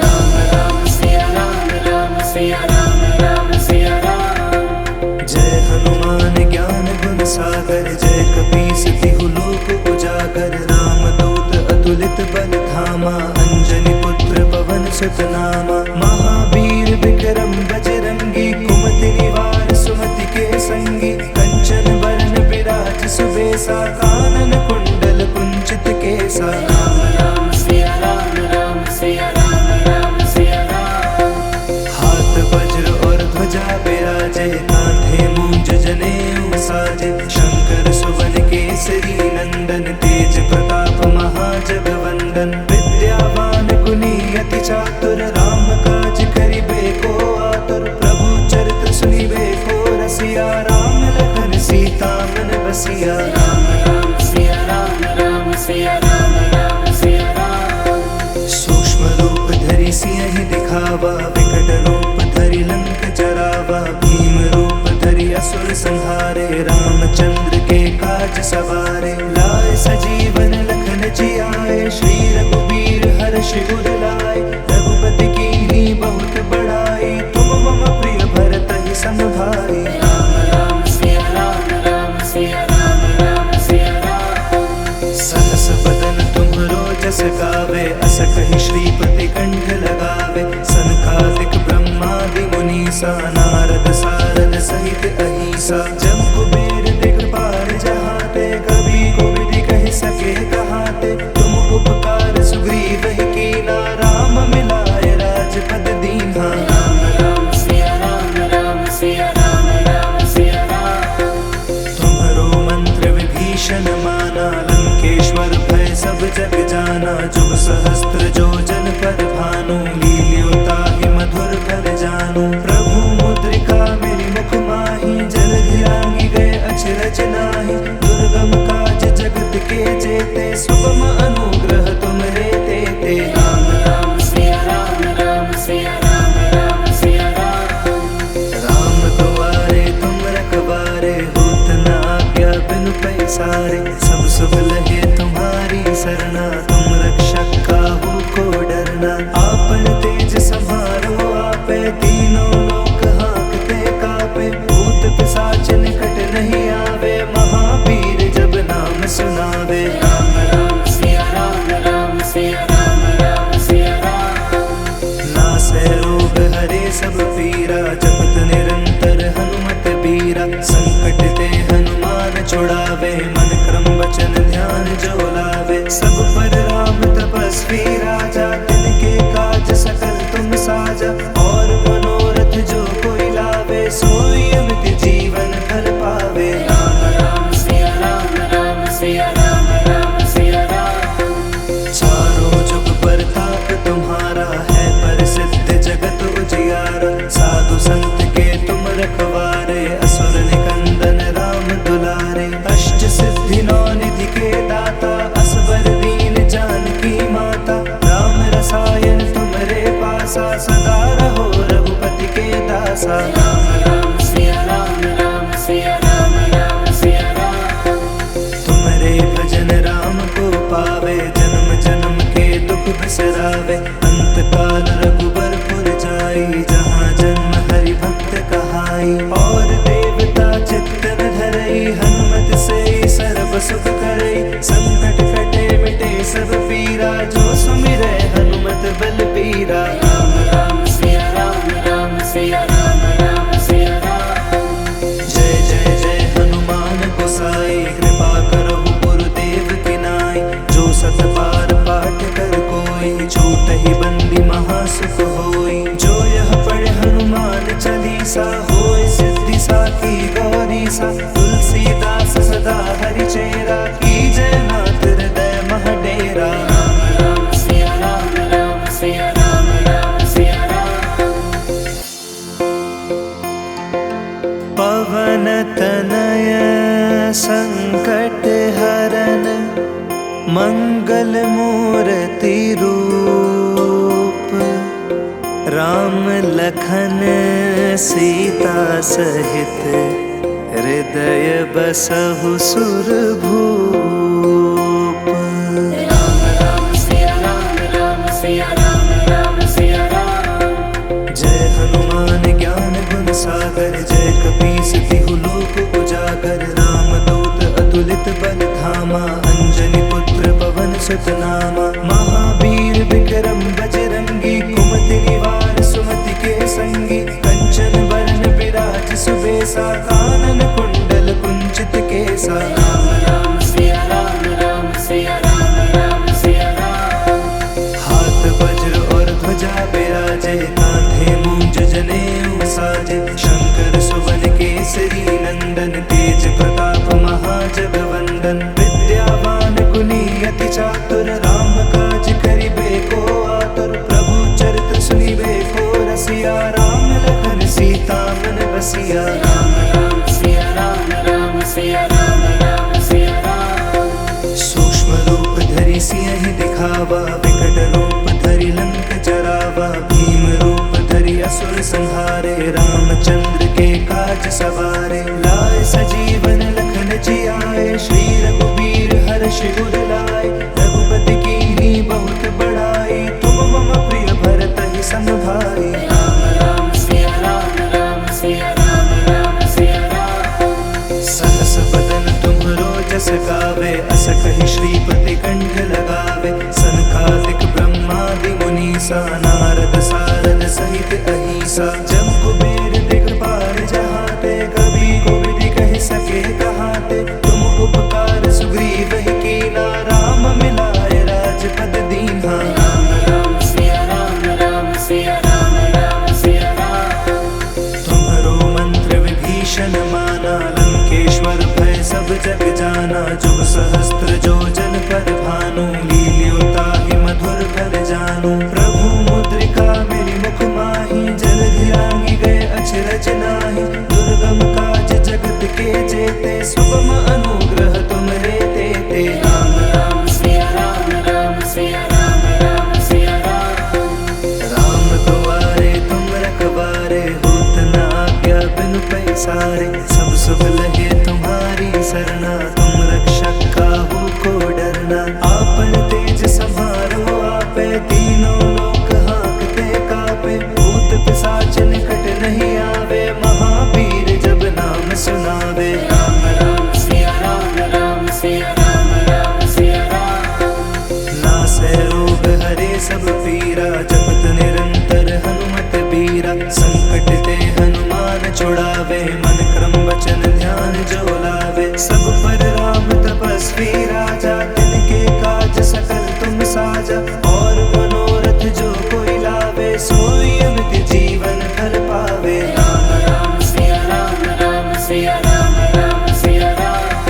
राम राम सिया राम, राम सिया राम, राम सिया राम। जय हनुमान ज्ञान गुण सागर, जय कपीस तिहु लोक उजागर। राम दूत अतुलित बल धामा, अंजनी पुत्र पवन सुत नामा। महावीर विक्रम बजरंगी, कुमति निवार सुमति के संगी। कंचन वरण विराज सुबेसा, कानन कुंडल कुंचित केसा। राम राम सिया राम, राम सिया राम, राम सिया राम। हाथ वज्र और ध्वजा विराजे, कांधे मूंज जनेऊ साजे। शंकर सुवन केसरी नंदन, तेज प्रताप महाजगवंदन। विद्यावान गुणी अति चातुर, राम काज करिबे को आतुर। प्रभु चरित्र सुनिबे को रसिया, राम लखन सीता मन बसिया। राम राम सिया राम, राम सिया राम, राम सिया राम। सूक्ष्म रूप धरि सियहि दिखावा, विकट रूप धरि लंक जरावा। भीम रूप धरि असुर संहारे, रामचंद्र के काज सवारे। लाए सजीवन लखन जियाए, श्री रघुबीर हर्षि उर लाए। रघुपति कीन्ही बहुत बड़ाई, तुम मम प्रिय भरत ही सम भाई। राम राम सिया राम, राम सिया राम, राम सिया राम। सहस बदन तुम्हरो जस गावे, अस कहि श्रीपति कंठ लगावे। सनकादिक ब्रह्मादि मुनीसा, नारद सारद सहित अहिसा। जब कुबेर दिखपाल जहाते, कभी कोविद कह सके कहाते। तुम उपकार सुग्रीव ही कीना, राम मिलाए राजपद दीन्हा। राम राम सिया राम, राम सिया राम, राम सिया राम। तुम्हरो मंत्र विभीषण माना, लंकेश्वर भय सब जग जाना। जुग सहस्त्र जो जन पर भानु, लील्योताहि मधुर फल जानू। प्रभु मुद्रिका मेरी मुख माही, जलधि लांघि गए अचरज नाही। दुर्गम काज जगत के जेते, सुगम अनुग्रह तुमरे तेते। राम राम सिया राम, राम सिया राम, राम सिया राम। राम दुआरे तुम रखवारे, होत न आज्ञा बिनु पैसारे। सब सुख लगे तुम्हारी सरना, तुम रक्षक काहू को डरना। आपन तेज समारो आपे, तीनों लोक हाँकते कापे। भूत पिशाच निकट नहीं आवे, महावीर जब नाम सुनावे। राम राम सिया राम, राम सिया राम, राम सिया राम। नासै रोग हरे सब पीरा, जपत निरंतर हनुमत बीरा। संकट ते हनुमान छुड़ावे, मन क्रम वचन ध्यान जो लावे। सब पर राम तपस्वी राजा, तिनके काज सकल तुम साजा। और मनोरथ जो कोई लावे, सोई अमित जीवन फल पावे। राम राम सिया राम, राम सिया राम, राम सिया राम। चारों जुग परताप तुम्हारा है, प्रसिद्ध जगत उजियारा। साधु संत के तुम रखवारे, असुर निकंदन राम दुलारे। अष्ट सिद्धि नौ निधि के दाता, असबर दीन जानकी माता। राम रसायन तुम्हरे पासा, सदा रहो रघुपति के दासा। राम राम सिया राम, राम सिया राम, राम सिया राम। तुम्हारे भजन राम को पावे, जन्म जन्म के दुख बिसरावे। अंत काल रघुबर पुर जाई, जहाँ जन्म हरि भक्त कहाई। और देवता चित्त न धरई, हनुमत से सर्व सुख करई। संकट कटे मिटे सब पीरा, जो सुमिरै हनुमत बल पीरा। राम राम सिया राम, राम सिया राम, राम सिया राम। जय जय जय हनुमान गोसाई, कृपा करहु गुरुदेव की नाई। जो सत बार पाठ कर कोई, छूटहि बंदी महासुख होई। जो यह पढ़े हनुमान चालीसा, होय सिद्धि साखी गौरी सा। तुलसीदास सदा हरि चेरा, कीजय नाथ हृदय मह डेरा। राम राम सिया राम, राम सिया राम, राम सिया राम। पवन तनय संकट हरन, मंगल मूर्ति रूप। राम लखन सीता सहित हृदय बसहु सुरभूप। राम राम सिया राम, राम सिया राम, राम सिया राम। जय हनुमान ज्ञान गुण सागर, जय कपीस तिहु लोक उजागर। राम दूत अतुलित बल धामा, अंजनी पुत्र पवन सुत नामा। महावीर विक्रम बजरंगी, कुमति निवार सुमति के संगी। कंचन बरन बिराज सुबेसा, कानन कुंडल कुंचित केसा। राम राम सिया राम, राम सिया राम, राम सिया राम। हाथ वज्र और ध्वजा बिराजे, कांधे मूंज जनेऊ साजे। शंकर सुवन केसरी नंदन, तेज प्रताप महाजगवंदन। विद्यावान गुणी अति चातुर, राम काज करिबे को आतुर। प्रभु चरित्र सुनिबे को रसिया, राम लखन सीता मन बसिया। राम राम सिया राम, राम सिया राम, राम सिया राम। सूक्ष्म रूप धरि सियहि दिखावा, विकट रूप धरि लंक जरावा। भीम रूप धरि असुर संहारे, रामचंद्र के काज सवारे। लाए सजीवन लखन जियाए, श्री रघुबीर हर्षि उर लाए। रघुपति कीन्ही बहुत बड़ाई, तुम मम प्रिय भरतहि सम भाई। राम राम सिया राम, राम सिया राम, राम सिया राम। सहस बदन तुम्हरो जस गावे, अस कहि श्रीपति कंठ लगावे। सनकादिक ब्रह्मादि मुनीसा, नारद सारद सहित अहिसा। जब कुबेर दिगपाल जहाते, कवि कोविद कहि सके कहाते। तुम उपकार सुग्रीव ही कीना, राम मिलाए राजपद दीन्हा। राम राम सिया राम, राम सिया राम, राम सिया राम। तुम्हरो मंत्र विभीषण माना, लंकेश्वर भय सब जग जाना। जुग सहस्त्र जो जन पर भानु, लील्योताहि मधुर फल जानू। प्रभु मुद्रिका मेरी मुख माही, जलधि लांघि गए अचरज नाही। दुर्गम काज जगत के जेते, सुगम अनुग्रह तुम्हरे तेते। राम राम सिया राम, राम सिया राम, राम सिया राम। राम दुआरे तुम रखवारे, होत न आज्ञा बिनु पैसारे। सब सुख लगे तुम्हारी सरना, तुम रक्षक काहू को डरना। आपन तेज समारो आपे, तीनों लोक हाँकते कापे। भूत पिशाच निकट नहीं आवे, महावीर जब नाम सुनावे। राम राम सिया राम, राम सिया राम, राम सिया राम। नासै रोग हरे सब पीरा, जपत निरंतर हनुमत बीरा। संकट ते हनुमान छुड़ावे, मन क्रम वचन ध्यान जो लावे। सब पर राम तपस्वी राजा, तिनके काज सकल तुम साजा। और मनोरथ जो कोई लावे, सोई अमित जीवन फल पावे। राम राम सिया राम, राम सिया राम, राम सिया राम।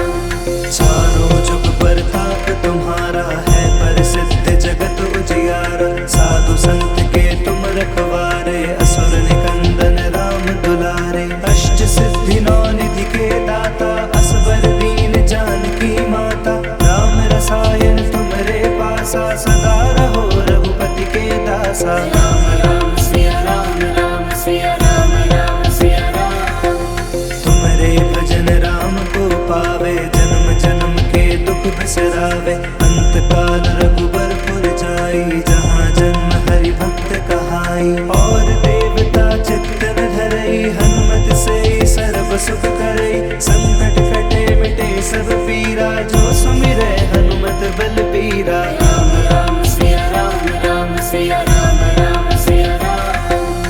चारों जुग परताप तुम्हारा है, प्रसिद्ध जगत उजियारा। साधु संत के तुम रखवारे, असुर निकंदन राम दुलारे। अष्ट सिद्धि नौ निधि के दाता, असबर दीन जानकी माता। राम रसायन तुम्हरे पासा, सदा रहो रघुपति के दासा। राम राम सिया राम, राम सिया राम, राम सिया राम। तुम्हारे भजन राम को पावे, जन्म जन्म के दुख बिसरावे। अंत काल रघुबरपुर जाई, जहाँ जन्म हरि भक्त कहाई। और देवता चित्तन धरई, हनुमत से सर्व सुख करई। संकट कटे मिटे सब पीरा, जो सुमिरै हनुमत बलबीरा। राम राम सिया राम, राम सिया राम, राम सिया राम।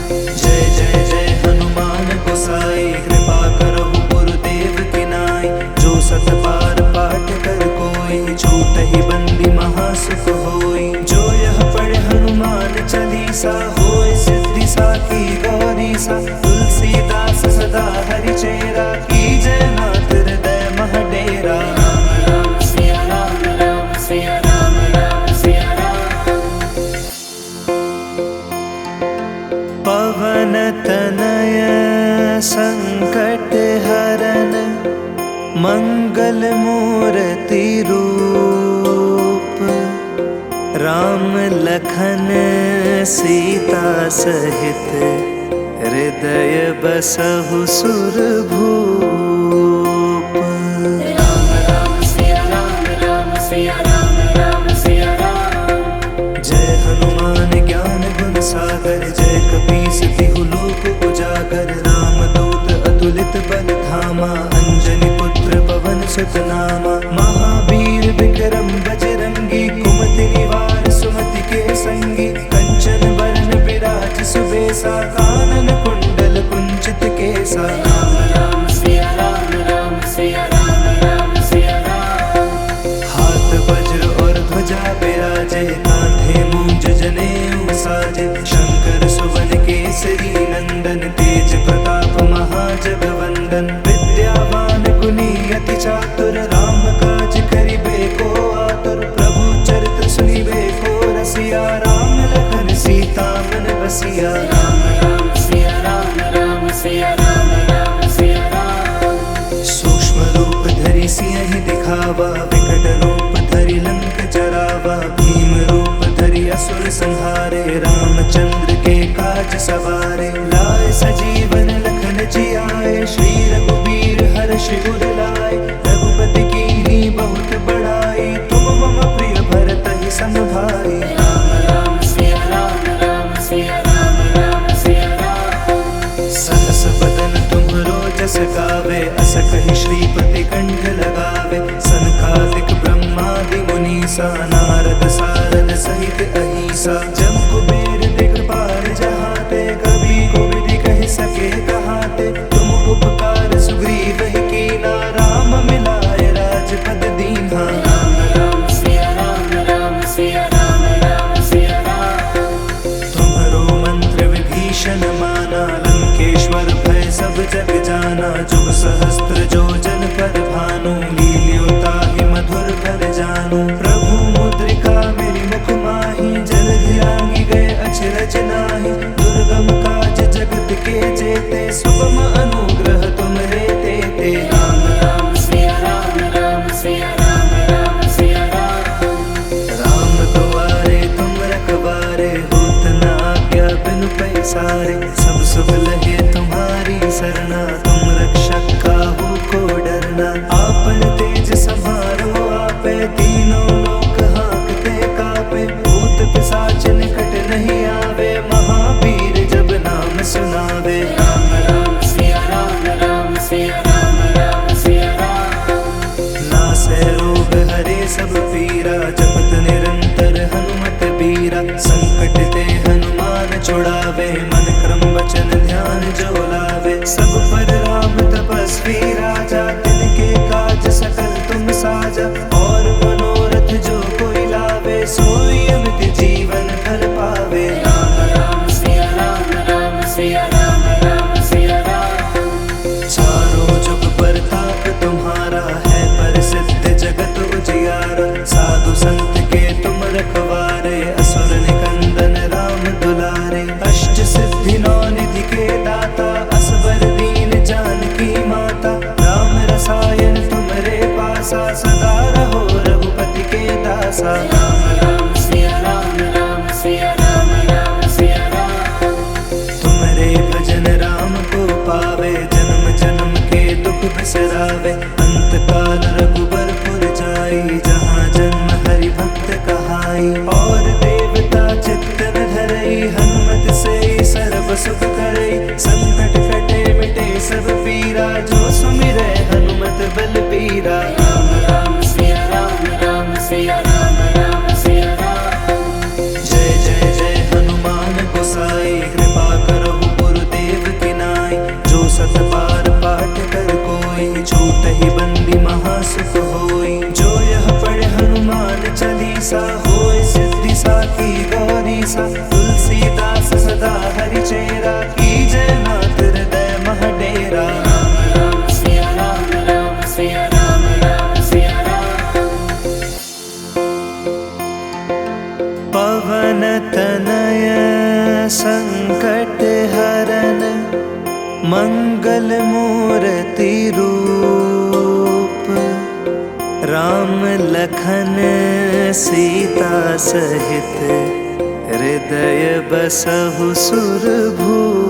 जय जय जय हनुमान गोसाई, कृपा करहु गुरुदेव की नाई। जो सत बार पाठ कर कोई, छूटहि बंदी महासुख होई। जो यह पढ़े हनुमान चालीसा, होय सिद्धि साखी गौरी सा। तुलसीदास सदा हरि चेरा, कीजय नाथ हृदय मह डेरा। राम राम सिया राम, राम सिया राम, राम सिया राम। पवन तनय संकट हरन, मंगल मूर्ति रूप। राम लखन सीता सहित हृदय बसहु सुरभूप। राम राम सिया राम, राम सिया राम, राम सिया राम। जय हनुमान ज्ञान गुण सागर, जय कपीस तिहु लोक उजागर। राम दूत अतुलित बल धामा, अंजनी पुत्र पवन सुत नामा। महावीर विक्रम बजरंगी, कुमति निवार सुमति के संगी। कंचन बरन विराज सुबेसा, कानन कुंडल कुंचित केसा। राम राम सिया राम, राम सिया राम, राम सिया राम। हाथ वज्र और ध्वजा विराजे, कांधे मूंज जनेऊ साजे। शंकर सुवन केसरी नंदन, तेज प्रताप महाजगवंदन। विद्यावान गुणी अति चातुर, राम काज करिबे को आतुर। प्रभु चरित्र सुनिबे को रसिया, राम लखन सीता मन बसिया। राम राम सिया राम, राम सिया राम, राम सिया राम। सूक्ष्म रूप धरि सियहि दिखावा, विकट रूप धरि लंक जरावा। भीम रूप धरि असुर संहारे, रामचंद्र के काज सवारे। लाए सजीवन लखन जियाए, श्री रघुबीर हर्षि उर लाए। रघुपति कीन्ही बहुत बड़ाई, तुम मम प्रिय भरतहि सम भाई। राम राम सिया राम, राम सिया राम, राम सिया राम। सहस बदन तुम्हरो जस गावे, अस कहि श्रीपति कंठ लगावे। सनकादिक ब्रह्मादि मुनीसा, नारद सारद सहित अहिसा। जब कुबेर दिखपाल जहाते, कभी कोविद कहि सके कहाते। तुम उपकार सुग्रीव ही कीना, राम मिलाए राजपद दीन्हा। राम राम सिया राम, राम सिया राम, राम सिया राम। तुम्हरो मंत्र विभीषण माना, लंकेश्वर भय सब जग जाना। जुग सहस्त्र जो जन पर भानु, लील्योता ही मधुर फल जानू। प्रभु मुद्रिका मेरी मुख माही, जलधि लांघि गए अचरज नाही। दुर्गम काज जगत के जेते, सुगम अनुग्रह तुम्हरे तेते। राम राम सिया राम, राम सिया राम, राम सिया राम। राम दुआरे तुम रखवारे, होत न आज्ञा बिनु पैसारे। सब सुख लगे तुम्हारी सरना, तुम रक्षक काहू को डरना। आपन तेज समारो आपे, तीनों लोक हाँकते कापे। भूत पिशाच निकट नहीं आवे, महावीर जब नाम सुनावे। राम राम सिया राम, राम सिया राम, राम सिया राम। नासै रोग हरे सब पीरा, जपत निरंतर हनुमत बीरा। संकट ते हनुमान छुड़ावे, मन क्रम वचन ध्यान जो लावे। सब पर राम तपस्वी राजा, तिनके काज सकल तुम साजा। और मनोरथ जो कोई लावे, सोई अमित जीवन फल पावे। राम राम सिया राम, राम सिया राम, राम सिया राम। चारों जुग परताप तुम्हारा है, प्रसिद्ध जगत उजियारा। साधु संत के तुम रखवारे, असुर निकंदन राम दुलारे। अष्ट सिद्धि नौ निधि के दाता, असबर दीन जानकी माता। राम रसायन तुम्हरे पासा, सदा रहो रघुपति के दासा। राम राम सिया राम, राम सिया राम, राम सिया राम। तुम्हारे भजन राम को पावे, जन्म जन्म के दुख बिसरावे। अंत काल रघुबरपुर जाई, जहाँ जन्म हरि भक्त कहाई। और देवता चित्तन धरई, हनुमत से सर्व सुख करई। संकट कटे मिटे सब पीरा, जो सुमिरै हनुमत बल बीरा। राम राम सिया राम, राम सिया राम, राम सिया राम। जय जय जय हनुमान गोसाई, कृपा करहु गुरुदेव की नाई। जो सत बार पाठ कर कोई, छूटहि बंदी महासुख होई। जो यह पढ़े हनुमान चालीसा, होय सिद्धि साखी गौरीसा। तुलसीदास सदा हरि चेरा, कीजय नाथ हृदय मह डेरा। राम राम सिया राम, राम सिया राम, राम सिया राम। पवन तनय संकट हरन, मंगल मूर्ति रूप। राम लखन सीता सहित, हृदय बसहु सुरभूप।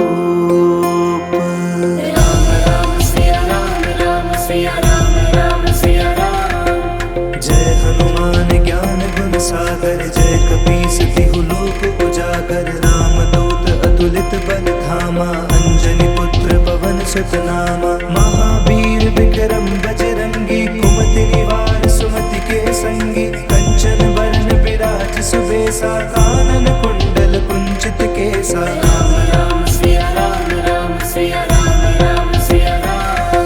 धामा, अंजनी पुत्र पवन सुत नामा। महावीर विक्रम बजरंगी, कुमति निवार सुमति के संगी। कंचन वर्ण विराज सुबेसा, कानन कुंडल कुंचित केसा। राम राम सिया राम, राम सिया राम, राम सिया राम।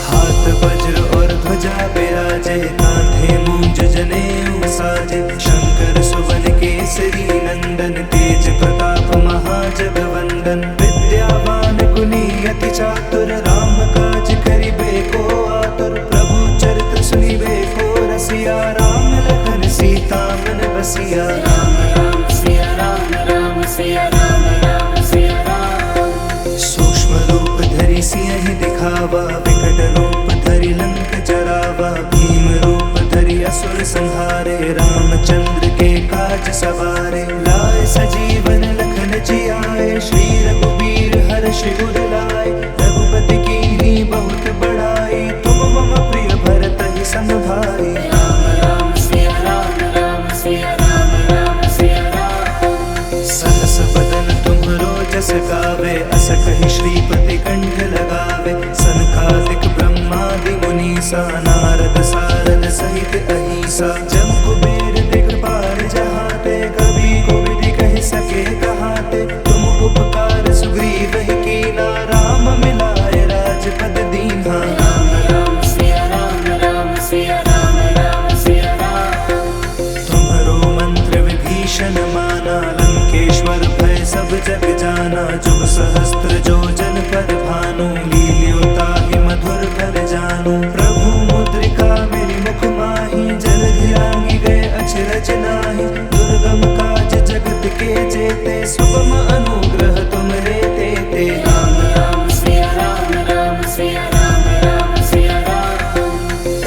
हाथ वज्र और ध्वजा विराजे, कांधे मूंज जनेऊ साजे। शंकर सुवन केसरी नंदन, तेज प्रताप महाजगवंदन। विद्यावान गुणी अति चातुर, राम काज करिबे को आतुर। प्रभु चरित्र सुनिबे को रसिया, राम लखन सीता मन बसिया। राम राम सिया राम, राम सिया राम, राम सिया राम। सूक्ष्म रूप धरि सियहि दिखावा, विकट रूप धरि लंक जरावा। भीम रूप धरि असुर संहारे, रामचंद्र के काज सवारे। लाए सजीवन लखन जियाए, श्री रघुबीर हर्ष उर लाए। रघुपति कीन्ही बहुत बड़ाई, तुम मम प्रिय भरतहि सम भाई। राम राम सिया राम, राम सिया राम, राम सिया राम। सहस बदन तुम्हरो जस गावे, अस कहि श्रीपति कंठ लगावे। सनकादिक ब्रह्मादि मुनीसा, नारद सारद सहित अहिसा। जब कुबेर दिखपाल जहाते, कभी कोविद कह सके कहाते। तुम उपकार सुग्रीव ही कीना, राम मिलाए राजपद दीन्हा। राम राम सिया राम, राम सिया राम, राम सिया राम। तुम्हरो मंत्र विभीषण माना, लंकेश्वर भय सब जग जाना। जुग सहस्त्र जो जन पर भानु, लील्योता ही मधुर भर जानु। प्रभु मुद्रिका मेरी मुख माही, जलधि लांघि गए अचरज नाहि। दुर्गम काज जगत के जेते, सुगम अनुग्रह तुमरे तेते। राम राम सिया राम, राम सिया राम, राम सिया राम।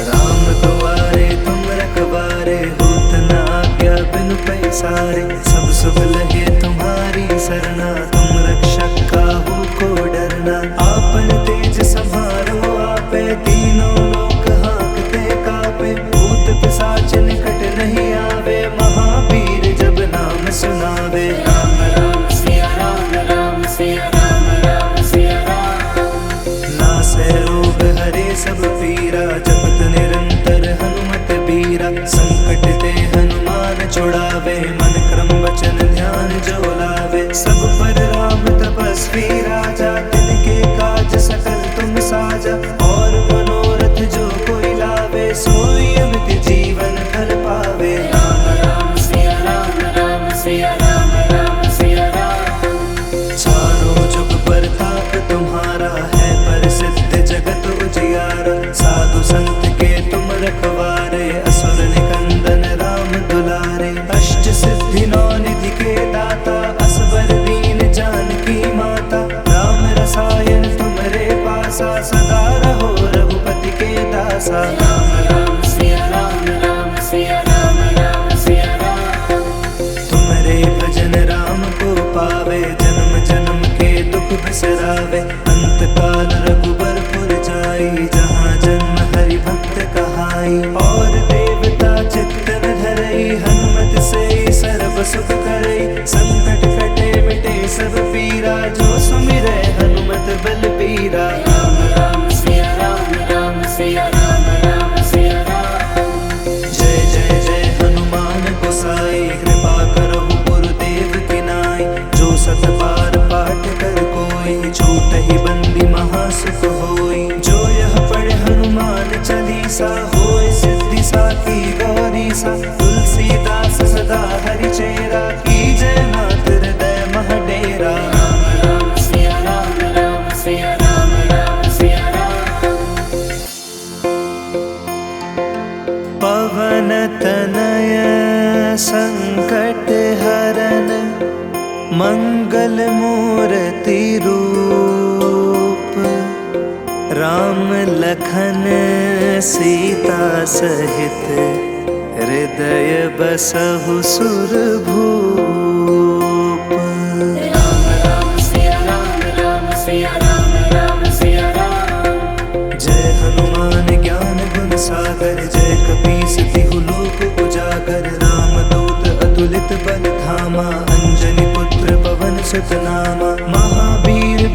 राम दुआरे तुम रखवारे, होत न आज्ञा बिनु पैसारे। सब सुख लगे तुम्हारी सरना, तुम रक्षक काहू को डरना। आपन तेज समारो आपे, तीनों लोक हाँकते कापे। भूत पिशाच निकट नहीं आवे, महावीर जब नाम सुनावे। राम राम सिया राम, राम सिया राम, राम सिया राम। नासै रोग हरे सब पीरा, जपत निरंतर हनुमत बीरा। संकट ते हनुमान छुड़ावे, मन क्रम वचन ध्यान जो लावे। सब पर राम तपस्वी राजा, तिनके काज सकल तुम साजा। और मनोरथ जो कोई लावे, सोई अमित जीवन फल पावे। राम राम सिया राम, राम सिया राम, राम सिया राम। चारों जुग परताप तुम्हारा है, प्रसिद्ध जगत उजियारा। साधु संत के तुम रखवारे, असुर निकंदन राम दुलारे। अष्ट सिद्धि नौ निधि के दाता, असबर दीन जानकी माता। राम रसायन तुमरे पासा, सदा रहो रघुपति के दासा। राम राम सिया राम, राम सिया राम, राम सिया राम। तुमरे भजन राम को पावे, जन्म जन्म के दुख बिसरावे। अंत काल रघुबरपुर जाई, जहाँ जन्म हरि भक्त कहाई। और देवता चित्तन धरई, हनुमत से सर्व सुख करई। संकट कटे मिटे सब पीरा, जो सुमिरै हनुमत बल बीरा। राम राम सिया राम, राम सिया राम, राम सिया राम। जय जय जय हनुमान गोसाई, कृपा करहु गुरुदेव की नाई। जो सत बार पाठ कर कोई, छूटहि बंदी महासुख होई। जो यह पढ़े हनुमान चालीसा, होय सिद्धि साखी गौरीसा। तुलसीदास सदा हरि चेरा, कीजय नाथ हृदय मह डेरा। राम राम सिया राम, राम सिया राम, राम सिया राम। पवन तनय संकट हरन, मंगल मूर्ति रूप। राम लखन सीता सहित, हृदय बसहु सुरभूप। राम राम सिया राम, राम सिया राम, राम सिया राम। जय हनुमान ज्ञान गुण सागर, जय कपीस तिहु लोक उजागर। राम दूत अतुलित बल धामा, अंजनी पुत्र पवन सुत नामा। महावीर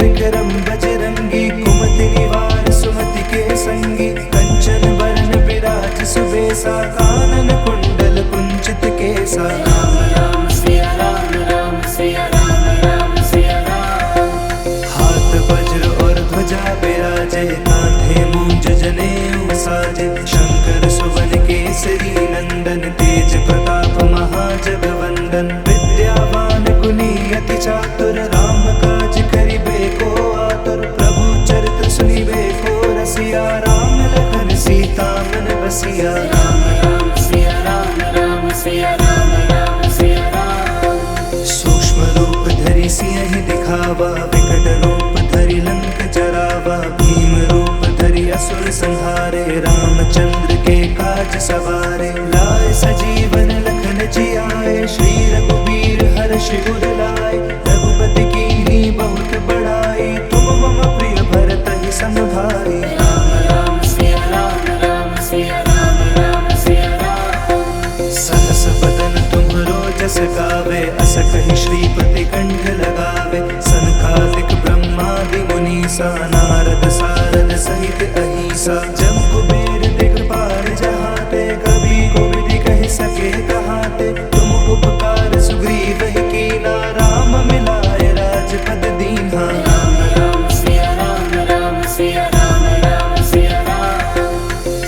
चातुर, राम काज करिबे को आतुर। प्रभु चरित्र सुनिबे को रसिया, राम लखन सीता मन बसिया। राम राम सिया राम, राम सिया राम, राम सिया राम। सूक्ष्म रूप धरि सियहि दिखावा, विकट रूप धरि लंक जरावा। भीम रूप धरि असुर संहारे, रामचंद्र के काज सवारे। लाए सजीवन लखन जियाए, श्री रघुबीर हर्षि उर लाए। रघुपति कीन्ही बहुत बड़ाई, तुम मम प्रिय भरत ही सम भाई। राम राम सिया राम, राम सिया राम, राम सिया राम। सहस बदन तुम्हरो जस गावे, अस कहि श्रीपति कंठ लगावे। सनकादिक ब्रह्मादि मुनीसा, नारद सारद सहित अहिसा। जब कुबेर दिखपाल जहाते, कभी कोविद कहि सके कहाते। तुम उपकार सुग्रीव ही कीना, राम मिलाए राजपद दीन्हा। राम राम सिया राम, राम सिया राम, राम सिया राम।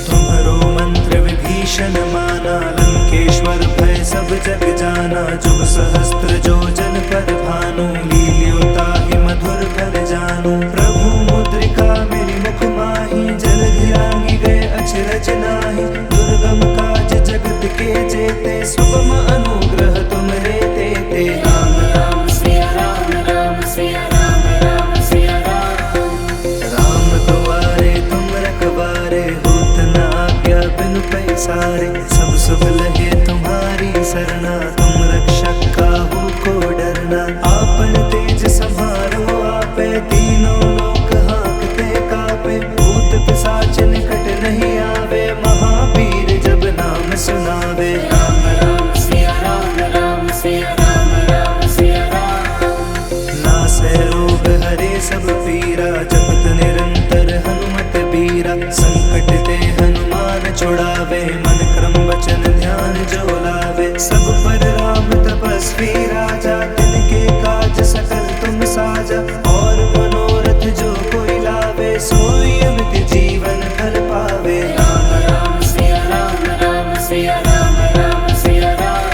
तुम्हरो मंत्र विभीषण माना, लंकेश्वर भय सब जग जाना। जुग सहस्त्र जो जन पर भानु, लील्योता ही मधुर कर जानू। प्रभु मुद्रिका मेरी मुख माही, जलधि लांघि गए अचरज नाही। दुर्गम काज जगत के जेते, सुगम अनुग्रह तुमरे तेते। राम राम सिया राम, राम सिया राम, राम सिया राम। राम दुआरे तुम रखवारे, होत न आज्ञा बिनु पैसारे। सब सुख लहे तुम्हारी सरना, तुम रक्षक काहू को डरना। आपन तेज समारो आपे, तीनों लोक हाँकते कापे। भूत पिशाच निकट नहीं आवे, महावीर जब नाम सुनावे। राम राम सिया राम, राम सिया राम, राम सिया राम। नासै रोग हरे सब पीरा, जपत निरंतर हनुमत बीरा। संकट ते हनुमान छुड़ावे, मन क्रम वचन ध्यान जो लावे। सब पर राम तपस्वी राजा, तिनके काज सकल तुम साजा। और मनोरथ जो कोई लावे, सोई अमित जीवन फल पावे। राम राम सिया राम, राम सिया राम, राम सिया राम।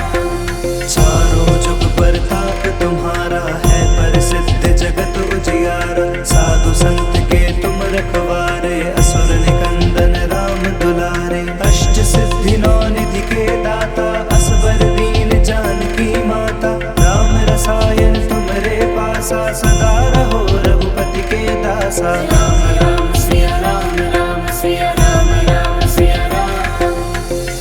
चारों जुग परताप तुम्हारा है, प्रसिद्ध जगत उजियारा। साधु संत के तुम रखवारे, असुर निकंदन राम दुलारे। अष्ट सिद्धि नौ निधि के दाता, असबर दीन जानकी माता। राम रसायन तुमरे पासा, सदा रहो रघुपति के दासा। राम राम सिया राम, राम सिया राम, राम सिया राम।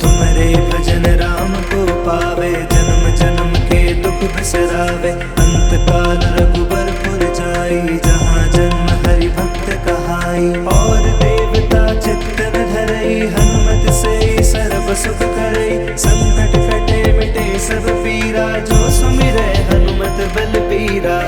तुमरे भजन राम को पावे, जन्म जन्म के दुख बिसरावे। अंत काल रघुबर पुर जाई, जहाँ जन्म हरि भक्त कहाई। और देवता चित्त न धरई, हनुमत से सर्व सुख करई। संकट कटे मिटे सब पीरा, जो सुमिरै हनुमत बल बीरा।